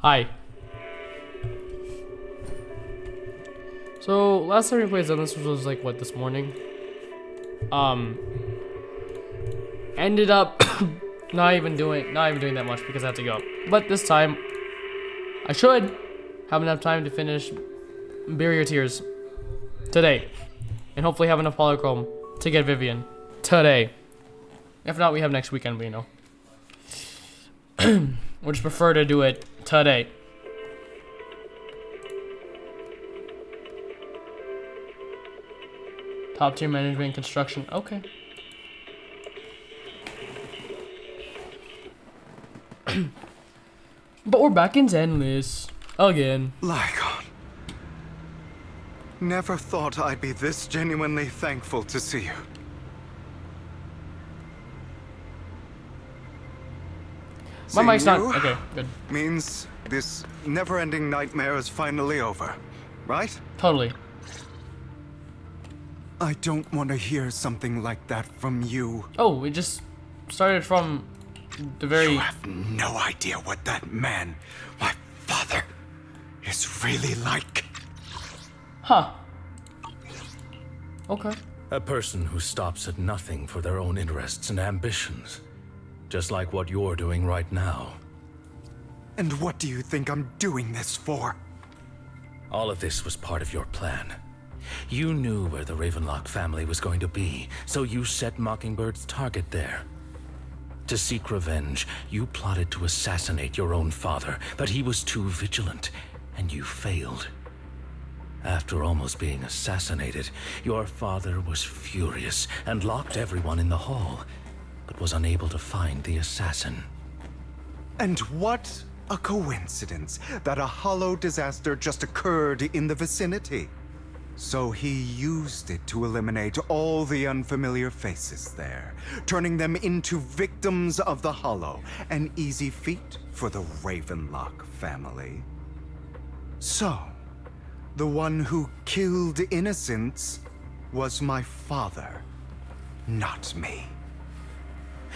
Hi. So last time we played Zelda, this was like what, this morning? Ended up not even doing that much because I had to go. But this time I should have enough time to finish Barrier Tears today. And hopefully have enough polychrome to get Vivian today. If not, we have next weekend, but you know. Would just prefer to do it today. Top tier management and construction. Okay. But we're back in Zenless again. Lycon. Never thought I'd be this genuinely thankful to see you. My mic's not. Seeing you Okay, good. means this never-ending nightmare is finally over, right? Totally. I don't want to hear something like that from you. Oh, we just started from the very. You have no idea what that man, my father, is really like. Huh. Okay. A person who stops at nothing for their own interests and ambitions. Just like what you're doing right now. And what do you think I'm doing this for? All of this was part of your plan. You knew where the Ravenlock family was going to be, so you set Mockingbird's target there. To seek revenge, you plotted to assassinate your own father, but he was too vigilant, and you failed. After almost being assassinated, your father was furious and locked everyone in the hall, but was unable to find the assassin. And what a coincidence that a hollow disaster just occurred in the vicinity. So he used it to eliminate all the unfamiliar faces there, turning them into victims of the hollow, an easy feat for the Ravenlock family. So, the one who killed innocents was my father, not me.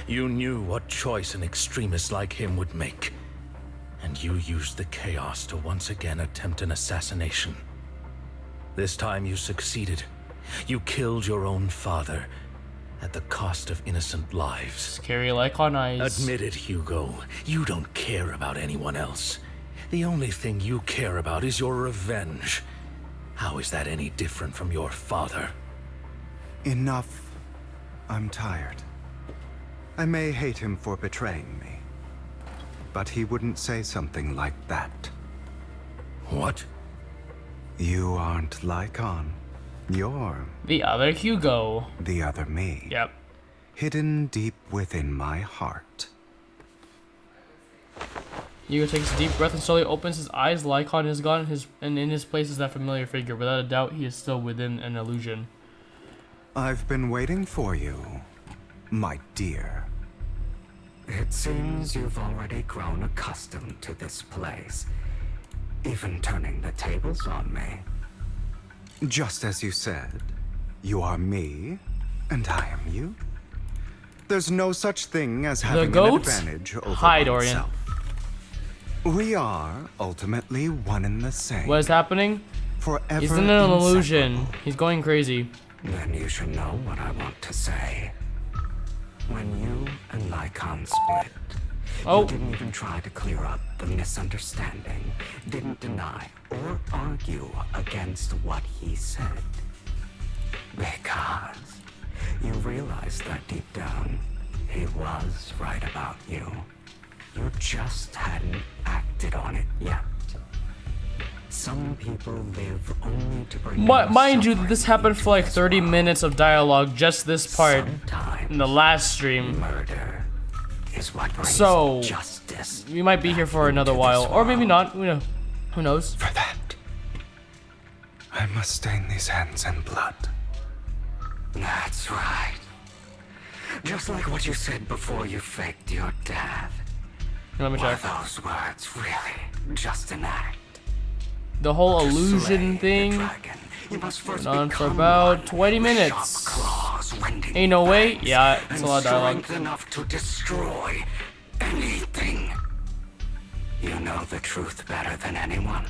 You knew what choice an extremist like him would make, and you used the chaos to once again attempt an assassination. This time you succeeded. You killed your own father at the cost of innocent lives. Scary like on eyes. Admit it, Hugo. You don't care about anyone else. The only thing you care about is your revenge. How is that any different from your father? Enough. I'm tired. I may hate him for betraying me, but he wouldn't say something like that. What? You aren't Lycon. You're The other Hugo. the other me. Yep. Hidden deep within my heart. Hugo takes a deep breath and slowly opens his eyes. Lycon is gone, and in his place is that familiar figure. Without a doubt, he is still within an illusion. I've been waiting for you, my dear. It seems you've already grown accustomed to this place, even turning the tables on me. Just as you said, you are me, and I am you. There's no such thing as having an goats? advantage over Hi, Dorian. oneself. We are ultimately one and the same. What is happening? Forever He's in an illusion. inseparable. He's going crazy. Then you should know what I want to say. When you and Lycon split, Oh. you didn't even try to clear up the misunderstanding, didn't deny or argue against what he said. Because you realized that deep down, he was right about you. You just hadn't acted on it yet. Some people live only to bring Mind you, this happened for like 30 minutes of dialogue, just this part Sometimes in the last stream. murder is what brings So, justice. We might be here for another while, or maybe not. Who knows? For that, I must stain these hands in blood. That's right. Just like what you said before you faked your death. Let me Were check. those words really just an act? The whole To illusion slay the thing dragon, you must first went on for become about one 20 with minutes. sharp claws, wending Ain't no way. fangs, Yeah, it's a and lot of dialogue. strength enough to destroy anything. You know the truth better than anyone.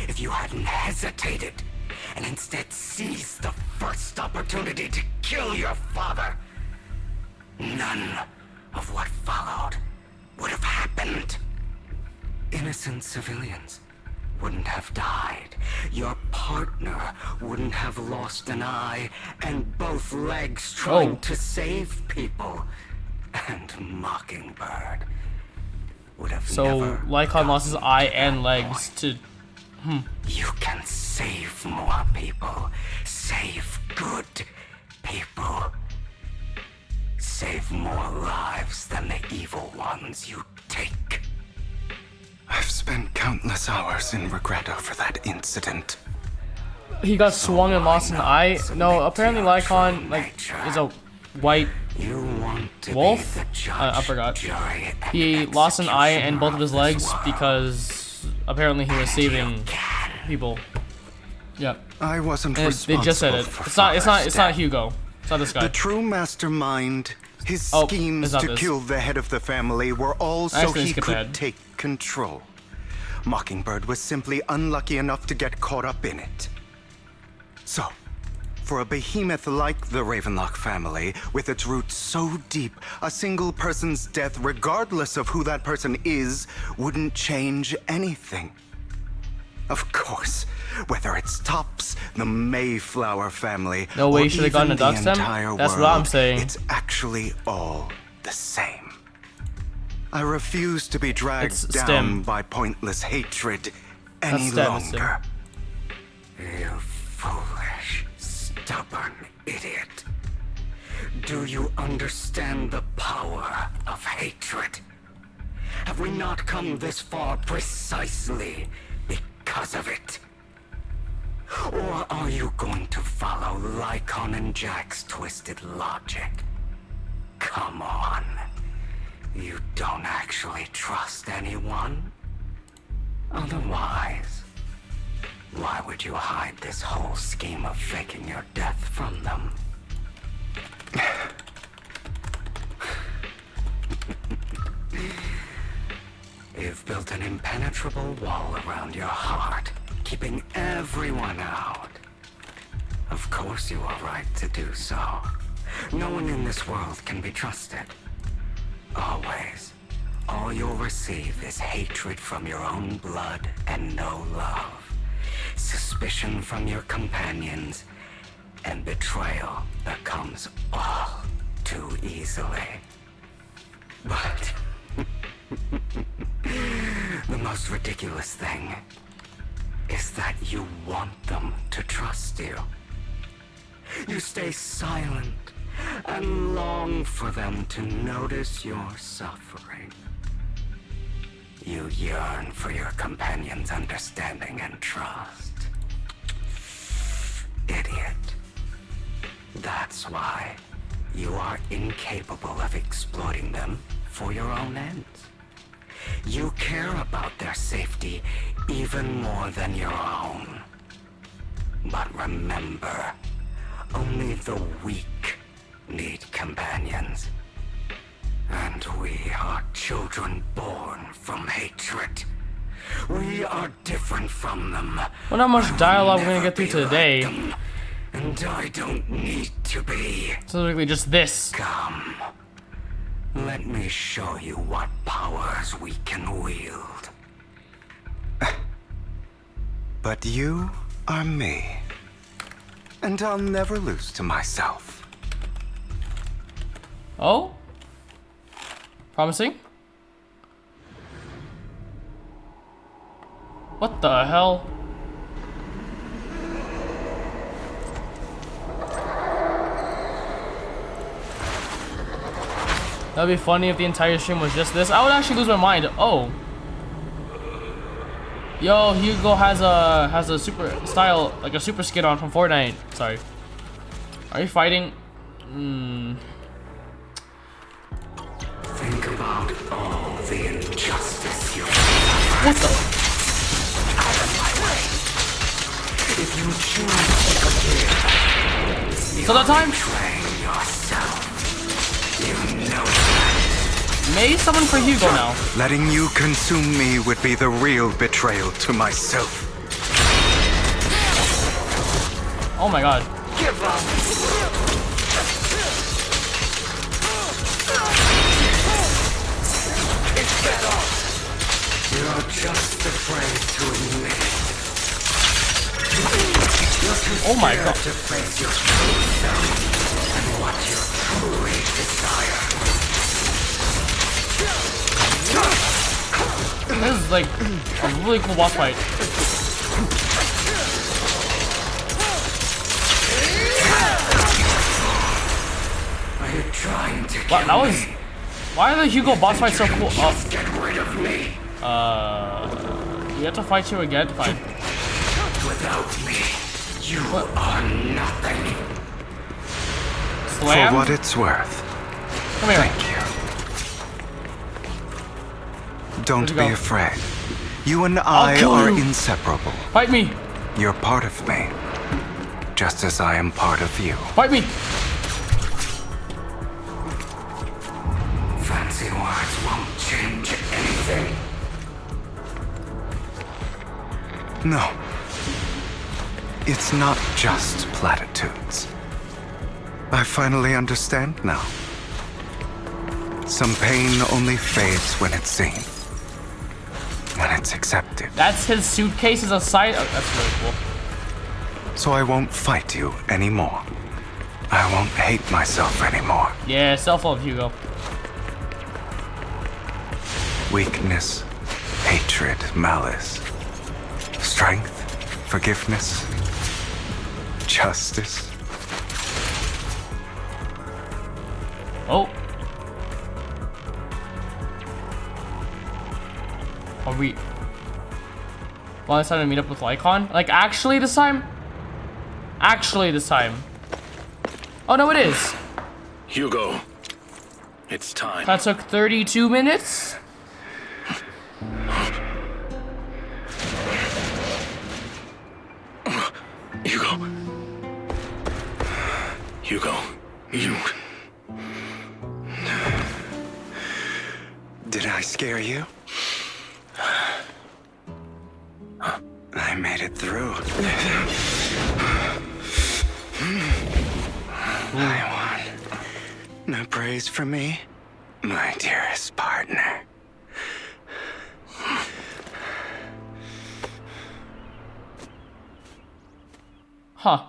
If you hadn't hesitated and instead seized the first opportunity to kill your father, none of what followed would have happened. Innocent civilians wouldn't have died. Your partner wouldn't have lost an eye and both legs trying to save people. And Mockingbird would have So never Lycon lost his gotten eye to and that legs point. to. You can save more people. Save good people. Save more lives than the evil ones you take. I've spent countless hours in regret over that incident. He got swung and lost an eye. No, apparently Lycon is a white You want to wolf. be the judge, I forgot. jury, and He lost an eye and both of his executioner legs this world. because apparently he was saving people. Yeah, I wasn't and responsible they just said it. for It's not. It's not. Father's It's not death. Hugo. It's not this guy. The true mastermind, his Oh, schemes it's not to this. kill the head of the family were all so Actually, he skip could ahead. take control. Mockingbird was simply unlucky enough to get caught up in it. So, for a behemoth like the Ravenlock family, with its roots so deep, a single person's death, regardless of who that person is, wouldn't change anything. Of course, whether it's Tops, the Mayflower family, No way or you should've gotten even a the duck stem? entire That's what world, I'm saying. It's actually all the same. I refuse to be dragged It's down stem. by pointless hatred any stem, it's stem. longer. You foolish, stubborn idiot. Do you understand the power of hatred? Have we not come this far precisely because of it? Or are you going to follow Lycon and Jack's twisted logic? Come on. You don't actually trust anyone? Otherwise, why would you hide this whole scheme of faking your death from them? You've built an impenetrable wall around your heart, keeping everyone out. Of course you are right to do so. No one in this world can be trusted. Always. All you'll receive is hatred from your own blood and no love. Suspicion from your companions, and betrayal that comes all too easily. But the most ridiculous thing is that you want them to trust you. You stay silent and long for them to notice your suffering. You yearn for your companion's understanding and trust. Idiot. That's why you are incapable of exploiting them for your own ends. You care about their safety even more than your own. But remember, only the weak need companions. And we are children born from hatred. We are different from them. Well, not much I will dialogue we're gonna never get through be like today. them, and I don't need to be. Specifically, just this. Come. Let me show you what powers we can wield. But you are me. And I'll never lose to myself. Oh? Promising? What the hell? That'd be funny if the entire stream was just this. I would actually lose my mind. Oh. Yo, Hugo has a super style, like a super skin on from Fortnite. Sorry. Are you fighting? Think about all the injustice you What the? If you choose to forgive, So that time? train yourself. You know May summon for Hugo now. Letting you consume me would be the real betrayal to myself. Oh my god. give up. It's better. You're just afraid to admit it. Oh my god. To face your true self and what you truly desire. This is like a really cool boss fight. Are you trying to Wow, kill that was. me? Why are the Hugo boss fights so cool? Just get rid of me. We have to fight you again. Fine. Without me, you are nothing. Slam. For what it's worth. Come here. Thank you. Don't Where'd you be go? afraid. You and I kill are you. inseparable. Fight me. You're part of me, just as I am part of you. Fight me. Fancy words won't change anything. No. It's not just platitudes. I finally understand now. Some pain only fades when it's seen. When it's accepted. That's his suitcase as a side. Oh, that's really cool. So I won't fight you anymore. I won't hate myself anymore. Yeah, self-love, Hugo. Weakness, hatred, malice. Strength, forgiveness, justice. Oh. Are we? Well, it's time to meet up with Lycon. Like, actually this time? Actually this time. Oh no, it is. Hugo, it's time. That took 32 minutes. Hugo. Hugo, you. Did I scare you? I made it through. I won. No praise for me, my dearest partner. Huh.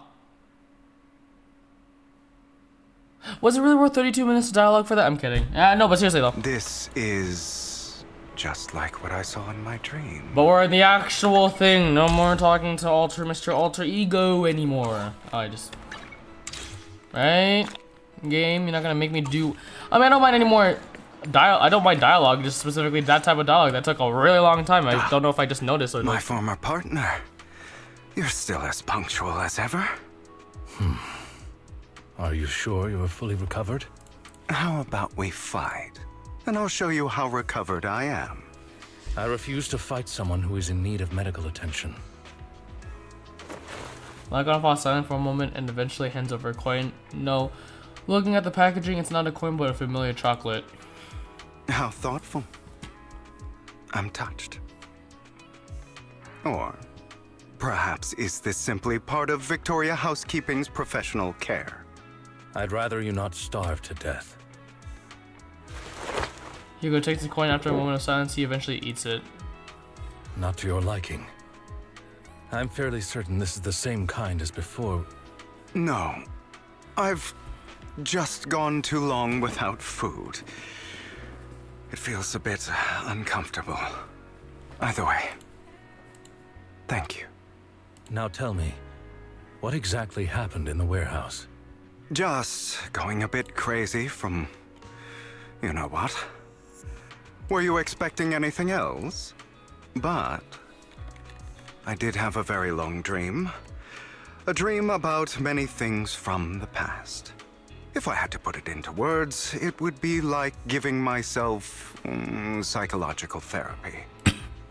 Was it really worth 32 minutes of dialogue for that? I'm kidding. No, but seriously though. This is just like what I saw in my dream. But we're in the actual thing. No more talking to Mr. Alter Ego anymore. Right? Game, you're not gonna make me do... I mean, I don't mind any more I don't mind dialogue, just specifically that type of dialogue. That took a really long time. I don't know if I just noticed or My not. former partner. You're still as punctual as ever. Are you sure you are fully recovered? How about we fight? And I'll show you how recovered I am. I refuse to fight someone who is in need of medical attention. Lycon falls silent for a moment and eventually hands over a coin. No. Looking at the packaging, it's not a coin but a familiar chocolate. How thoughtful. I'm touched. Or perhaps is this simply part of Victoria Housekeeping's professional care? I'd rather you not starve to death. Hugo takes the coin. After a moment of silence, he eventually eats it. Not to your liking. I'm fairly certain this is the same kind as before. No. I've just gone too long without food. It feels a bit uncomfortable. Either way, thank you. Now tell me, what exactly happened in the warehouse? Just going a bit crazy from... you know what? Were you expecting anything else? But I did have a very long dream. A dream about many things from the past. If I had to put it into words, it would be like giving myself psychological therapy.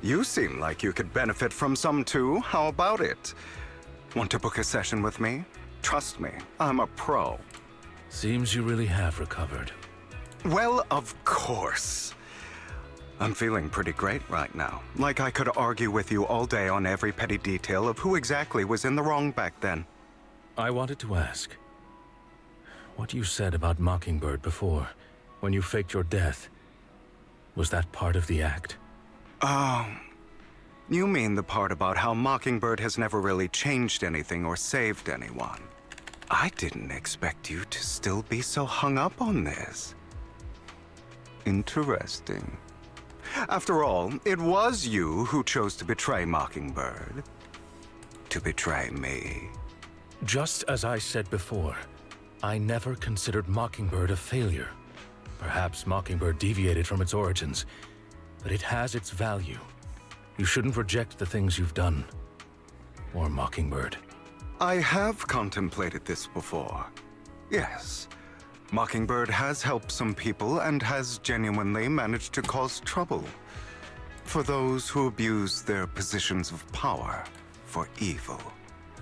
You seem like you could benefit from some too. How about it? Want to book a session with me? Trust me, I'm a pro. Seems you really have recovered. Well, of course. I'm feeling pretty great right now. Like I could argue with you all day on every petty detail of who exactly was in the wrong back then. I wanted to ask, what you said about Mockingbird before, when you faked your death, was that part of the act? You mean the part about how Mockingbird has never really changed anything or saved anyone? I didn't expect you to still be so hung up on this. Interesting. After all, it was you who chose to betray Mockingbird. To betray me. Just as I said before, I never considered Mockingbird a failure. Perhaps Mockingbird deviated from its origins, but it has its value. You shouldn't reject the things you've done. Or Mockingbird. I have contemplated this before. Yes. Mockingbird has helped some people and has genuinely managed to cause trouble. For those who abuse their positions of power for evil.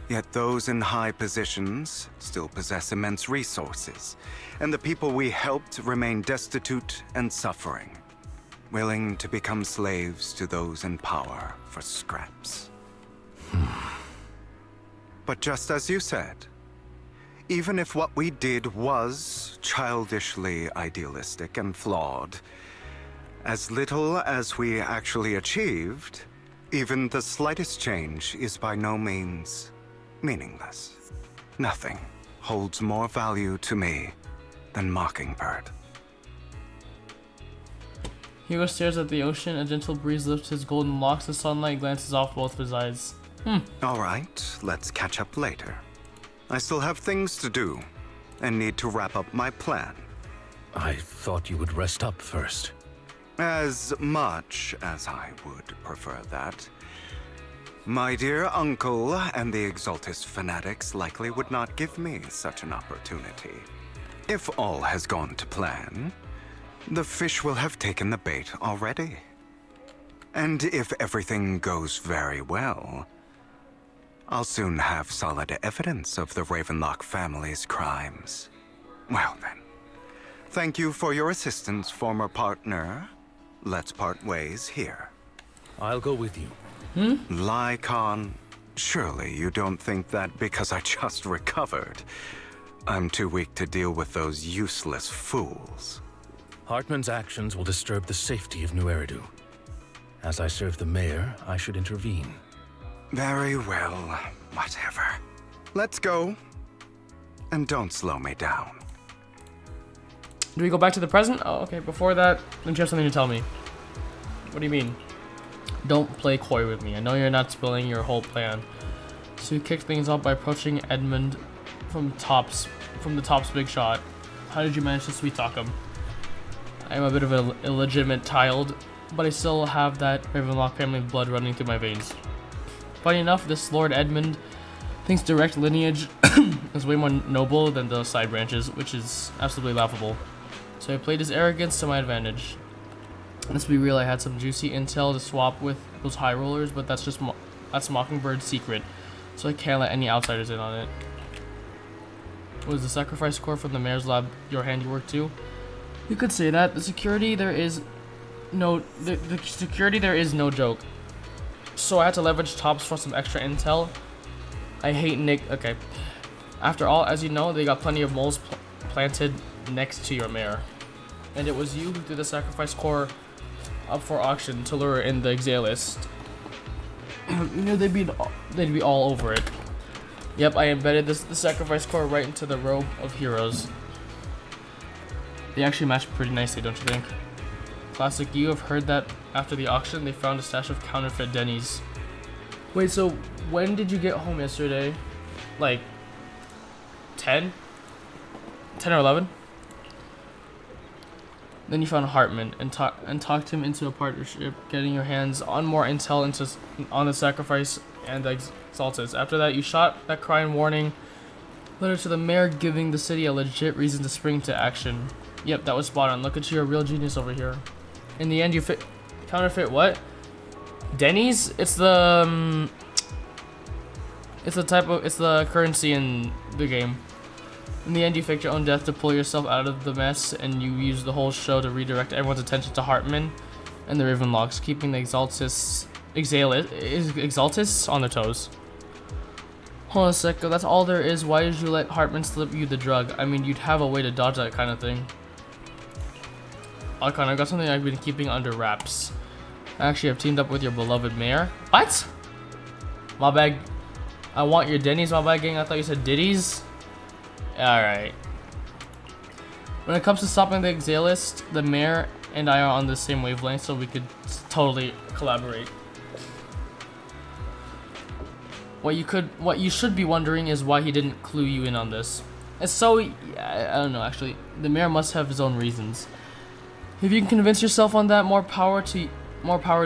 Yet those in high positions still possess immense resources, and the people we helped remain destitute and suffering, willing to become slaves to those in power for scraps. But just as you said, even if what we did was childishly idealistic and flawed, as little as we actually achieved, even the slightest change is by no means meaningless. Nothing holds more value to me than Mockingbird. Hugo stares at the ocean. A gentle breeze lifts his golden locks. The sunlight glances off both of his eyes. All right, let's catch up later. I still have things to do and need to wrap up my plan. I thought you would rest up first. As much as I would prefer that. My dear uncle and the Exaltus fanatics likely would not give me such an opportunity. If all has gone to plan, the fish will have taken the bait already. And if everything goes very well, I'll soon have solid evidence of the Ravenlock family's crimes. Well then, thank you for your assistance, former partner. Let's part ways here. I'll go with you. Lycon, surely you don't think that because I just recovered, I'm too weak to deal with those useless fools. Hartman's actions will disturb the safety of New Eridu. As I serve the mayor, I should intervene. Very well, whatever. Let's go. And don't slow me down. Do we go back to the present? Oh, okay. Before that, don't you have something to tell me? What do you mean? Don't play coy with me. I know you're not spilling your whole plan. So you kicked things off by approaching Edmund from the top's big shot. How did you manage to sweet talk him? I am a bit of an illegitimate child, but I still have that Ravenlock family blood running through my veins. Funny enough, this Lord Edmund thinks direct lineage is way more noble than the side branches, which is absolutely laughable. So I played his arrogance to my advantage. Let's be real, I had some juicy intel to swap with those high rollers, but that's Mockingbird's secret, so I can't let any outsiders in on it. Was the sacrifice core from the mayor's lab your handiwork too? You could say that. The security there is no joke. So I had to leverage Tops for some extra intel. I hate Nick. Okay. After all, as you know, they got plenty of moles planted next to your mayor. And it was you who threw the sacrifice core up for auction to lure in the Exalist. You know, they'd be all over it. Yep, I embedded the sacrifice core right into the row of heroes. They actually match pretty nicely, don't you think? Classic, you have heard that after the auction, they found a stash of counterfeit Denny's. Wait, so when did you get home yesterday? Like 10? 10 or 11? Then you found Hartman and talked him into a partnership, getting your hands on more intel on the sacrifice and the Exaltus. After that, you shot that crying warning letter to the mayor, giving the city a legit reason to spring to action. Yep, that was spot on. Look at you, a real genius over here. In the end, you counterfeit what? Denny's? It's the currency in the game. In the end, you faked your own death to pull yourself out of the mess, and you used the whole show to redirect everyone's attention to Hartman and the Ravenlocks, keeping the Exaltus on their toes. Hold on a sec, that's all there is. Why did you let Hartman slip you the drug? I mean, you'd have a way to dodge that kind of thing. Alcon, I've got something I've been keeping under wraps. Actually, I've teamed up with your beloved mayor. What? My bag. I want your Denny's, my bad gang. I thought you said Diddy's. Alright. When it comes to stopping the Exalist, the mayor and I are on the same wavelength, so we could totally collaborate. What you should be wondering is why he didn't clue you in on this. It's so, I don't know actually. The mayor must have his own reasons. If you can convince yourself on that, more power to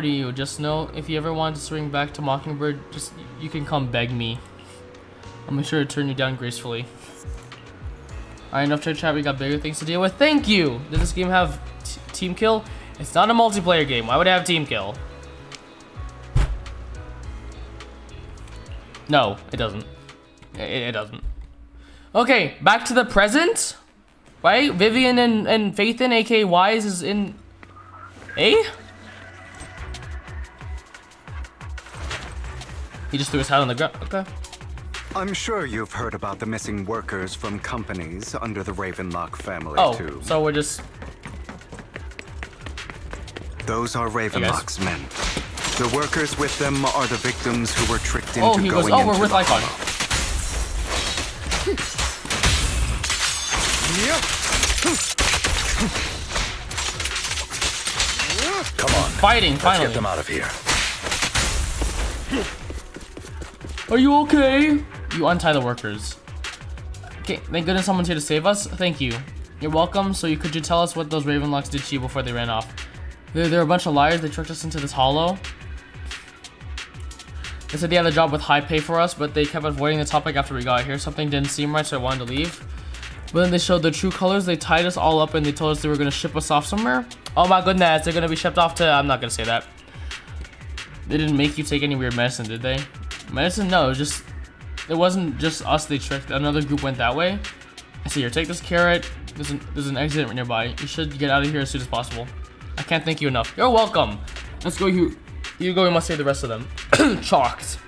you. Just know, if you ever want to swing back to Mockingbird, you can come beg me. I'll make sure to turn you down gracefully. Alright, enough chit chat. We got bigger things to deal with. Thank you. Does this game have team kill? It's not a multiplayer game. Why would it have team kill? No, it doesn't. It doesn't. Okay, back to the present. Right? Vivian and Faithin, aka Wise, is in A? He just threw his hat on the ground. Okay. I'm sure you've heard about the missing workers from companies under the Ravenlock family, too. So we're just... Those are Ravenlock's men. The workers with them are the victims who were tricked into going into the we're with Icon. Come on. Fighting, finally. Let's get them out of here. Are you okay? You untie the workers. Okay, thank goodness someone's here to save us. Thank you. You're welcome. So could you tell us what those Ravenlocks did to you before they ran off? They're a bunch of liars. They tricked us into this hollow. They said they had a job with high pay for us, but they kept avoiding the topic after we got here. Something didn't seem right, so I wanted to leave. But then they showed their true colors. They tied us all up and they told us they were going to ship us off somewhere. Oh my goodness, they're going to be shipped off to... I'm not going to say that. They didn't make you take any weird medicine, did they? Medicine? No, it wasn't just us they tricked. Another group went that way. I see here, take this carrot. There's an exit nearby. You should get out of here as soon as possible. I can't thank you enough. You're welcome. Let's go. You go. We must save the rest of them. Chalked.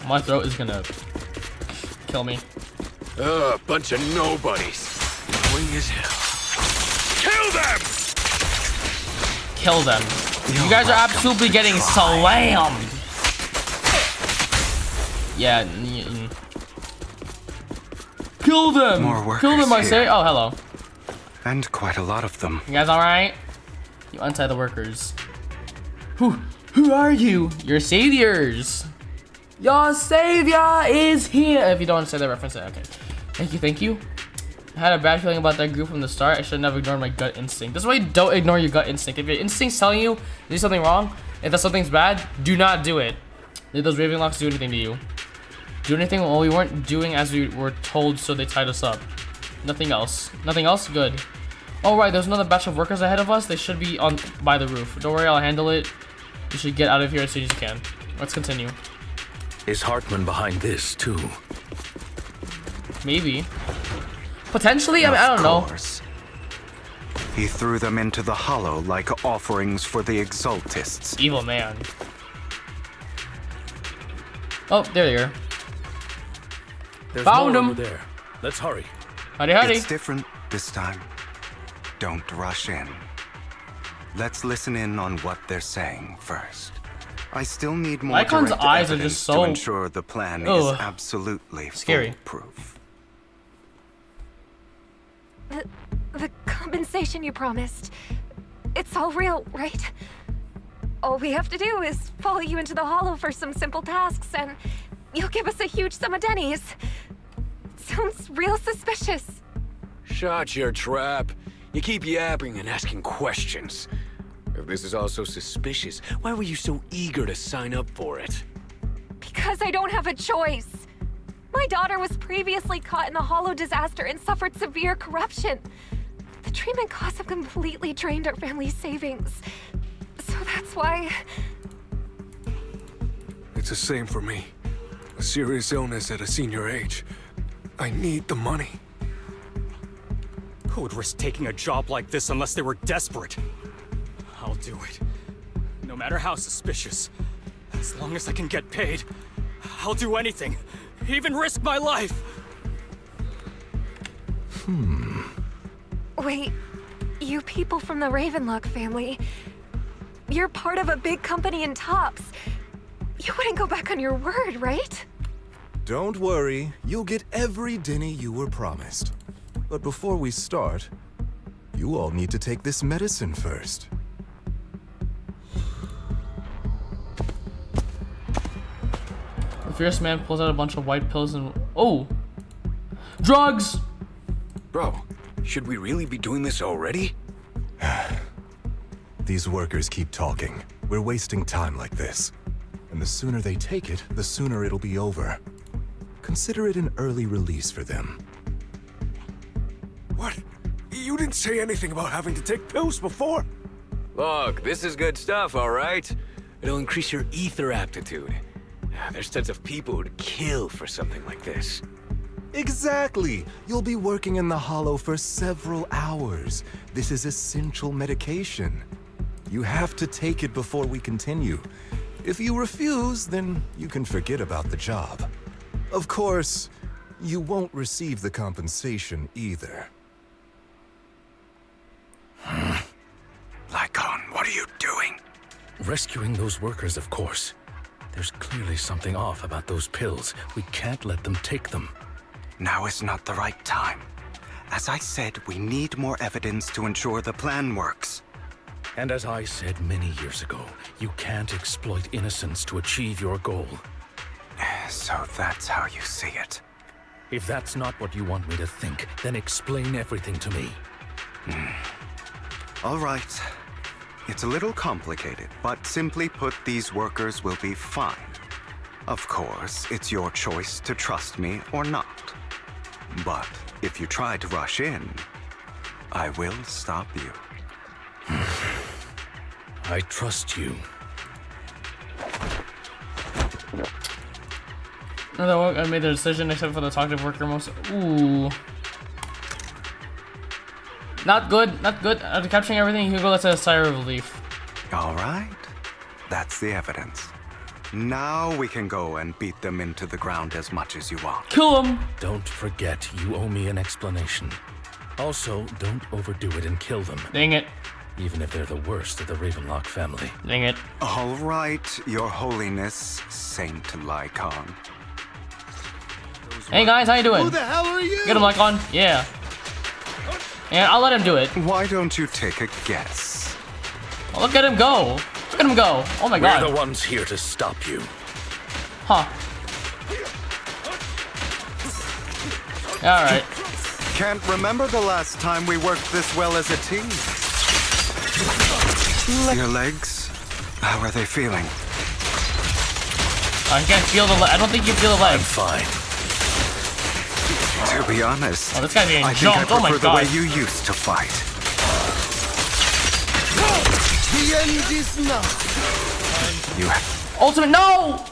My throat is gonna kill me. Bunch of nobodies. Annoying as hell. Kill them! Kill them. You guys are absolutely getting slammed. Yeah. Kill them! Kill them, I say. Oh, hello. And quite a lot of them. You guys alright? You untie the workers. Who are you? Your saviors. Your savior is here. If you don't understand that reference, okay. Thank you. I had a bad feeling about that group from the start. I should never ignore my gut instinct. That's why you don't ignore your gut instinct. If your instinct's telling you to do something wrong, if that something's bad, do not do it. Did those Ravenlocks do anything to you? Do anything? Well, we weren't doing as we were told, so they tied us up. Nothing else. Nothing else? Good. Oh, right, there's another batch of workers ahead of us. They should be by the roof. Don't worry, I'll handle it. You should get out of here as soon as you can. Let's continue. Is Hartman behind this, too? Maybe. Potentially? I mean, I don't know. He threw them into the hollow like offerings for the Exaltists. Evil man. Oh, there they are. There's Found more him. over there. Let's hurry. Howdy, howdy. It's different this time. Don't rush in. Let's listen in on what they're saying first. I still need more Icon's direct eyes are evidence just so to ensure the plan Ugh. is absolutely Scary. foolproof. The compensation you promised. It's all real, right? All we have to do is follow you into the hollow for some simple tasks, and you'll give us a huge sum of Denny's. Sounds real suspicious. Shut your trap. You keep yapping and asking questions. If this is all so suspicious, why were you so eager to sign up for it? Because I don't have a choice. My daughter was previously caught in the Hollow disaster and suffered severe corruption. The treatment costs have completely drained our family's savings. So that's why... It's the same for me. A serious illness at a senior age. I need the money. Who would risk taking a job like this unless they were desperate? I'll do it. No matter how suspicious. As long as I can get paid, I'll do anything. Even risk my life. Wait, you people from the Ravenlock family, you're part of a big company in Tops. You wouldn't go back on your word, right? Don't worry, you'll get every Denny you were promised. But before we start, you all need to take this medicine first. The fierce man pulls out a bunch of white pills and... Oh! Drugs! Bro, should we really be doing this already? These workers keep talking. We're wasting time like this. And the sooner they take it, the sooner it'll be over. Consider it an early release for them. What? You didn't say anything about having to take pills before. Look, this is good stuff, all right? It'll increase your ether aptitude. There's tons of people who'd kill for something like this. Exactly! You'll be working in the Hollow for several hours. This is essential medication. You have to take it before we continue. If you refuse, then you can forget about the job. Of course, you won't receive the compensation either. Lycon, what are you doing? Rescuing those workers, of course. There's clearly something off about those pills. We can't let them take them. Now is not the right time. As I said, we need more evidence to ensure the plan works. And as I said many years ago, you can't exploit innocence to achieve your goal. So that's how you see it. If that's not what you want me to think, then explain everything to me. All right. It's a little complicated, but simply put, these workers will be fine. Of course, it's your choice to trust me or not. But if you try to rush in, I will stop you. I trust you. Another one, I made the decision except for the talkative worker most. Ooh. Not good, not good. After capturing everything, Hugo lets out a sigh of relief. All right. That's the evidence. Now we can go and beat them into the ground as much as you want. Kill him! Don't forget, you owe me an explanation. Also, don't overdo it and kill them. Dang it. Even if they're the worst of the Ravenlock family. Dang it. All right, Your Holiness, Saint Lycon. Hey guys, how you doing? Who the hell are you? Get him, Lycon. Yeah. Yeah, I'll let him do it. Why don't you take a guess? Oh, look at him go. Look at him go. Oh my god. We're the ones here to stop you. Huh. Alright. Can't remember the last time we worked this well as a team. Your legs? How are they feeling? I can't feel the I don't think you feel the I'm legs. fine. To be honest, Oh, this guy's getting I think I jumped. Oh my prefer the way god. you used to fight. The end is now. You Ultimate, no!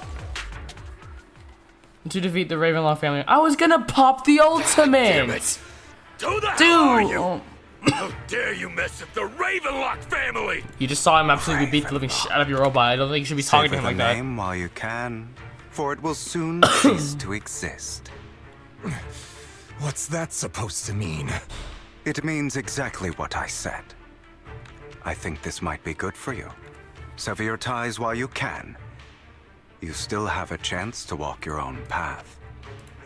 To defeat the Ravenlock family. I was gonna pop the ultimate! Damn it. Who the Dude! hell are you? Oh, How dare you mess with the Ravenlock family? you just saw him absolutely beat the living shit out of your robot. I don't think you should be talking to savor him the like that. name while you can, for it will soon cease to exist. What's that supposed to mean? It means exactly what I said. I think this might be good for you. Sever your ties while you can. You still have a chance to walk your own path.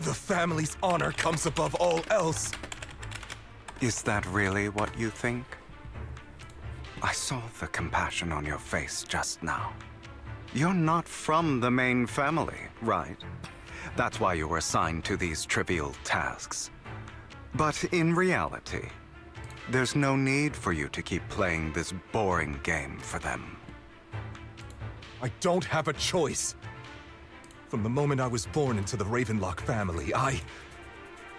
The family's honor comes above all else. Is that really what you think? I saw the compassion on your face just now. You're not from the main family, right? That's why you were assigned to these trivial tasks. But in reality, there's no need for you to keep playing this boring game for them. I don't have a choice. From the moment I was born into the Ravenlock family,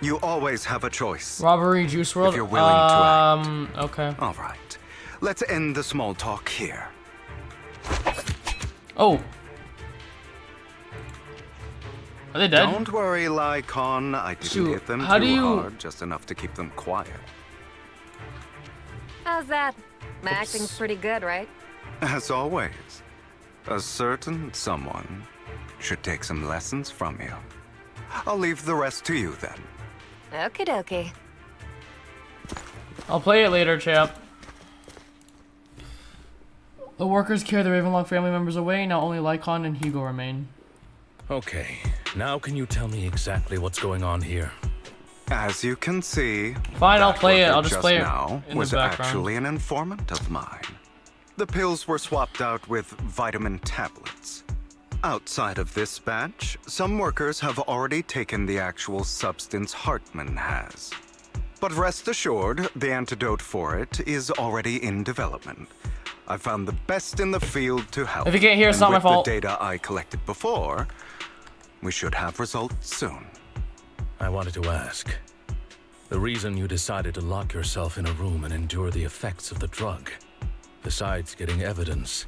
You always have a choice. Robbery, Juice World. If you're willing to act. Okay. All right. Let's end the small talk here. Oh. Are they dead? Don't worry, Lycon. I didn't Shoot, hit them how too do you- hard, just enough to keep them quiet. How's that? My acting's pretty good, right? As always, a certain someone should take some lessons from you. I'll leave the rest to you then. Okie dokie. I'll play it later, chap. The workers carry the Ravenlock family members away. Now only Lycon and Hugo remain. Okay, now can you tell me exactly what's going on here? As you can see, Fine, I'll that play it. worker I'll just play it now in the was background. actually an informant of mine. The pills were swapped out with vitamin tablets. Outside of this batch, some workers have already taken the actual substance Hartman has. But rest assured, the antidote for it is already in development. I found the best in the field to help. If you can't hear, it's not my with fault. the data I collected before, we should have results soon. I wanted to ask. The reason you decided to lock yourself in a room and endure the effects of the drug, besides getting evidence,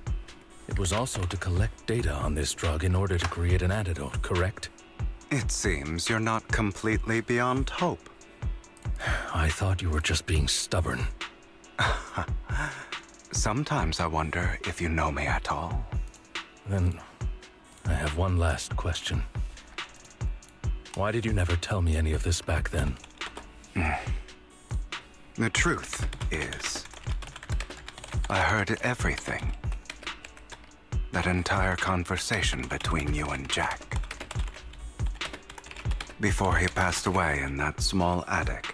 it was also to collect data on this drug in order to create an antidote, correct? It seems you're not completely beyond hope. I thought you were just being stubborn. Sometimes I wonder if you know me at all. Then, I have one last question. Why did you never tell me any of this back then? The truth is, I heard everything. That entire conversation between you and Jack. Before he passed away in that small attic.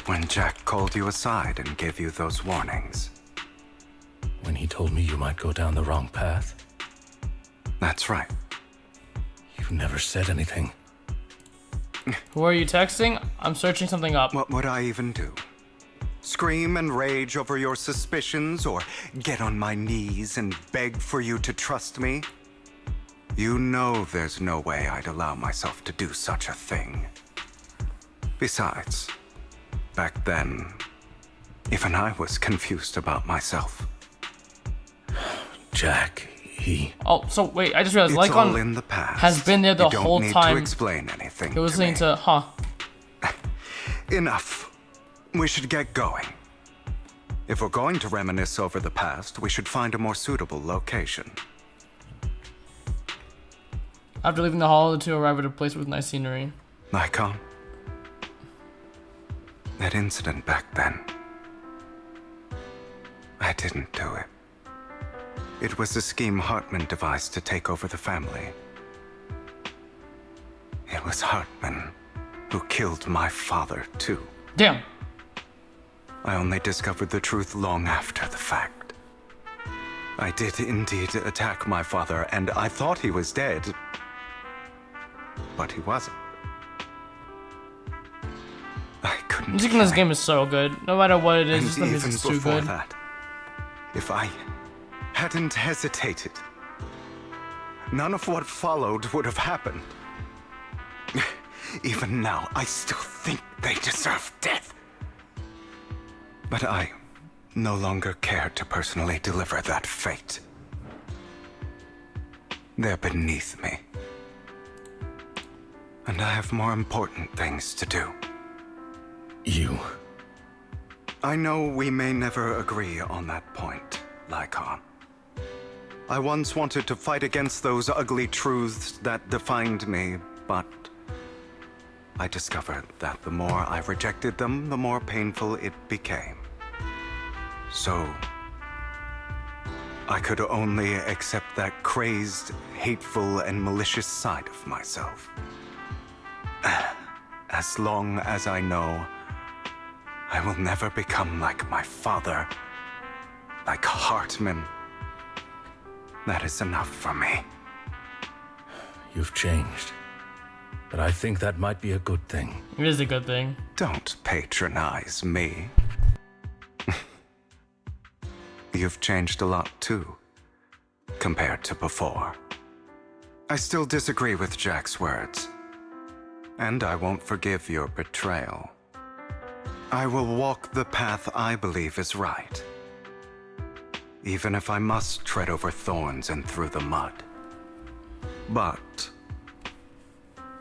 When Jack called you aside and gave you those warnings. When he told me you might go down the wrong path? That's right. You never said anything. Who are you texting? I'm searching something up. What would I even do? Scream and rage over your suspicions, or get on my knees and beg for you to trust me? You know there's no way I'd allow myself to do such a thing. Besides, back then, even I was confused about myself. Jack, he... Oh, so wait, I just realized It's all Lycon in the past. has been there the You don't whole need time. to explain anything He was to listening me. to, huh. Enough. We should get going. If we're going to reminisce over the past, we should find a more suitable location. After leaving the hall, the two arrive at a place with nice scenery. Lycon? That incident back then. I didn't do it. It was a scheme Hartman devised to take over the family. It was Hartman who killed my father, too. Damn. I only discovered the truth long after the fact. I did indeed attack my father, and I thought he was dead. But he wasn't. I couldn't. Music in this kill game is so good. No matter what it is, And just the even music's too before good. that, if I hadn't hesitated, none of what followed would have happened. Even now, I still think they deserve death. But I no longer care to personally deliver that fate. They're beneath me. And I have more important things to do. You... I know we may never agree on that point, Lycon. I once wanted to fight against those ugly truths that defined me, but I discovered that the more I rejected them, the more painful it became. So, I could only accept that crazed, hateful, and malicious side of myself. As long as I know I will never become like my father, like Hartman, that is enough for me. You've changed. but I think that might be a good thing. It is a good thing. Don't patronize me. You've changed a lot too, compared to before. I still disagree with Jack's words, and I won't forgive your betrayal. I will walk the path I believe is right, even if I must tread over thorns and through the mud. But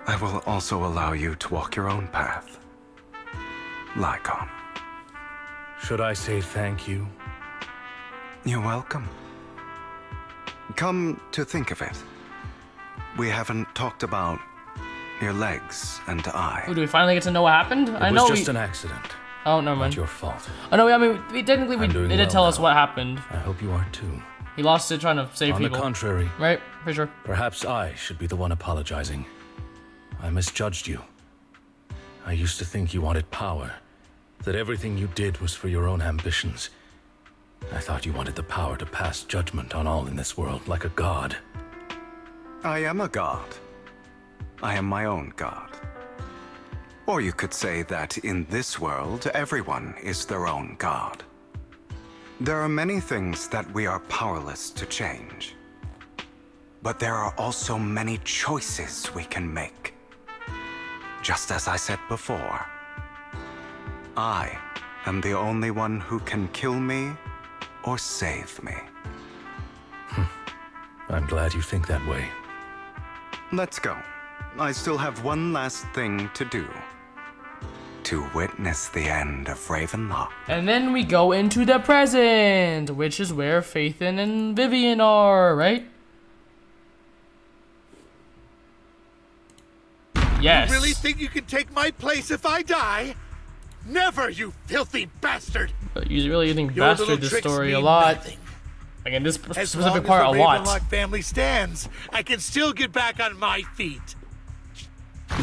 I will also allow you to walk your own path, Lycon. Should I say thank you? You're welcome. Come to think of it, we haven't talked about your legs and eye. Oh, do we finally get to know what happened? It was just an accident. Oh, never Not mind. your fault. Oh no, I mean, technically I'm doing they did well tell us now. what happened. I hope you are too. He lost it trying to save On people. the contrary, Right, for sure. perhaps I should be the one apologizing. I misjudged you. I used to think you wanted power, that everything you did was for your own ambitions. I thought you wanted the power to pass judgment on all in this world, like a god. I am a god. I am my own god. Or you could say that in this world, everyone is their own god. There are many things that we are powerless to change. But there are also many choices we can make. Just as I said before, I am the only one who can kill me or save me. I'm glad you think that way. Let's go. I still have one last thing to do. To witness the end of Ravenlock. And then we go into the present, which is where Phaethon and Vivian are, right? Yes. You really think you can take my place if I die? Never, you filthy bastard! But you really think Your little bastard this tricks story a mean lot. nothing. Like in this As specific long part, as a the lot. Ravenlock family stands, I can still get back on my feet.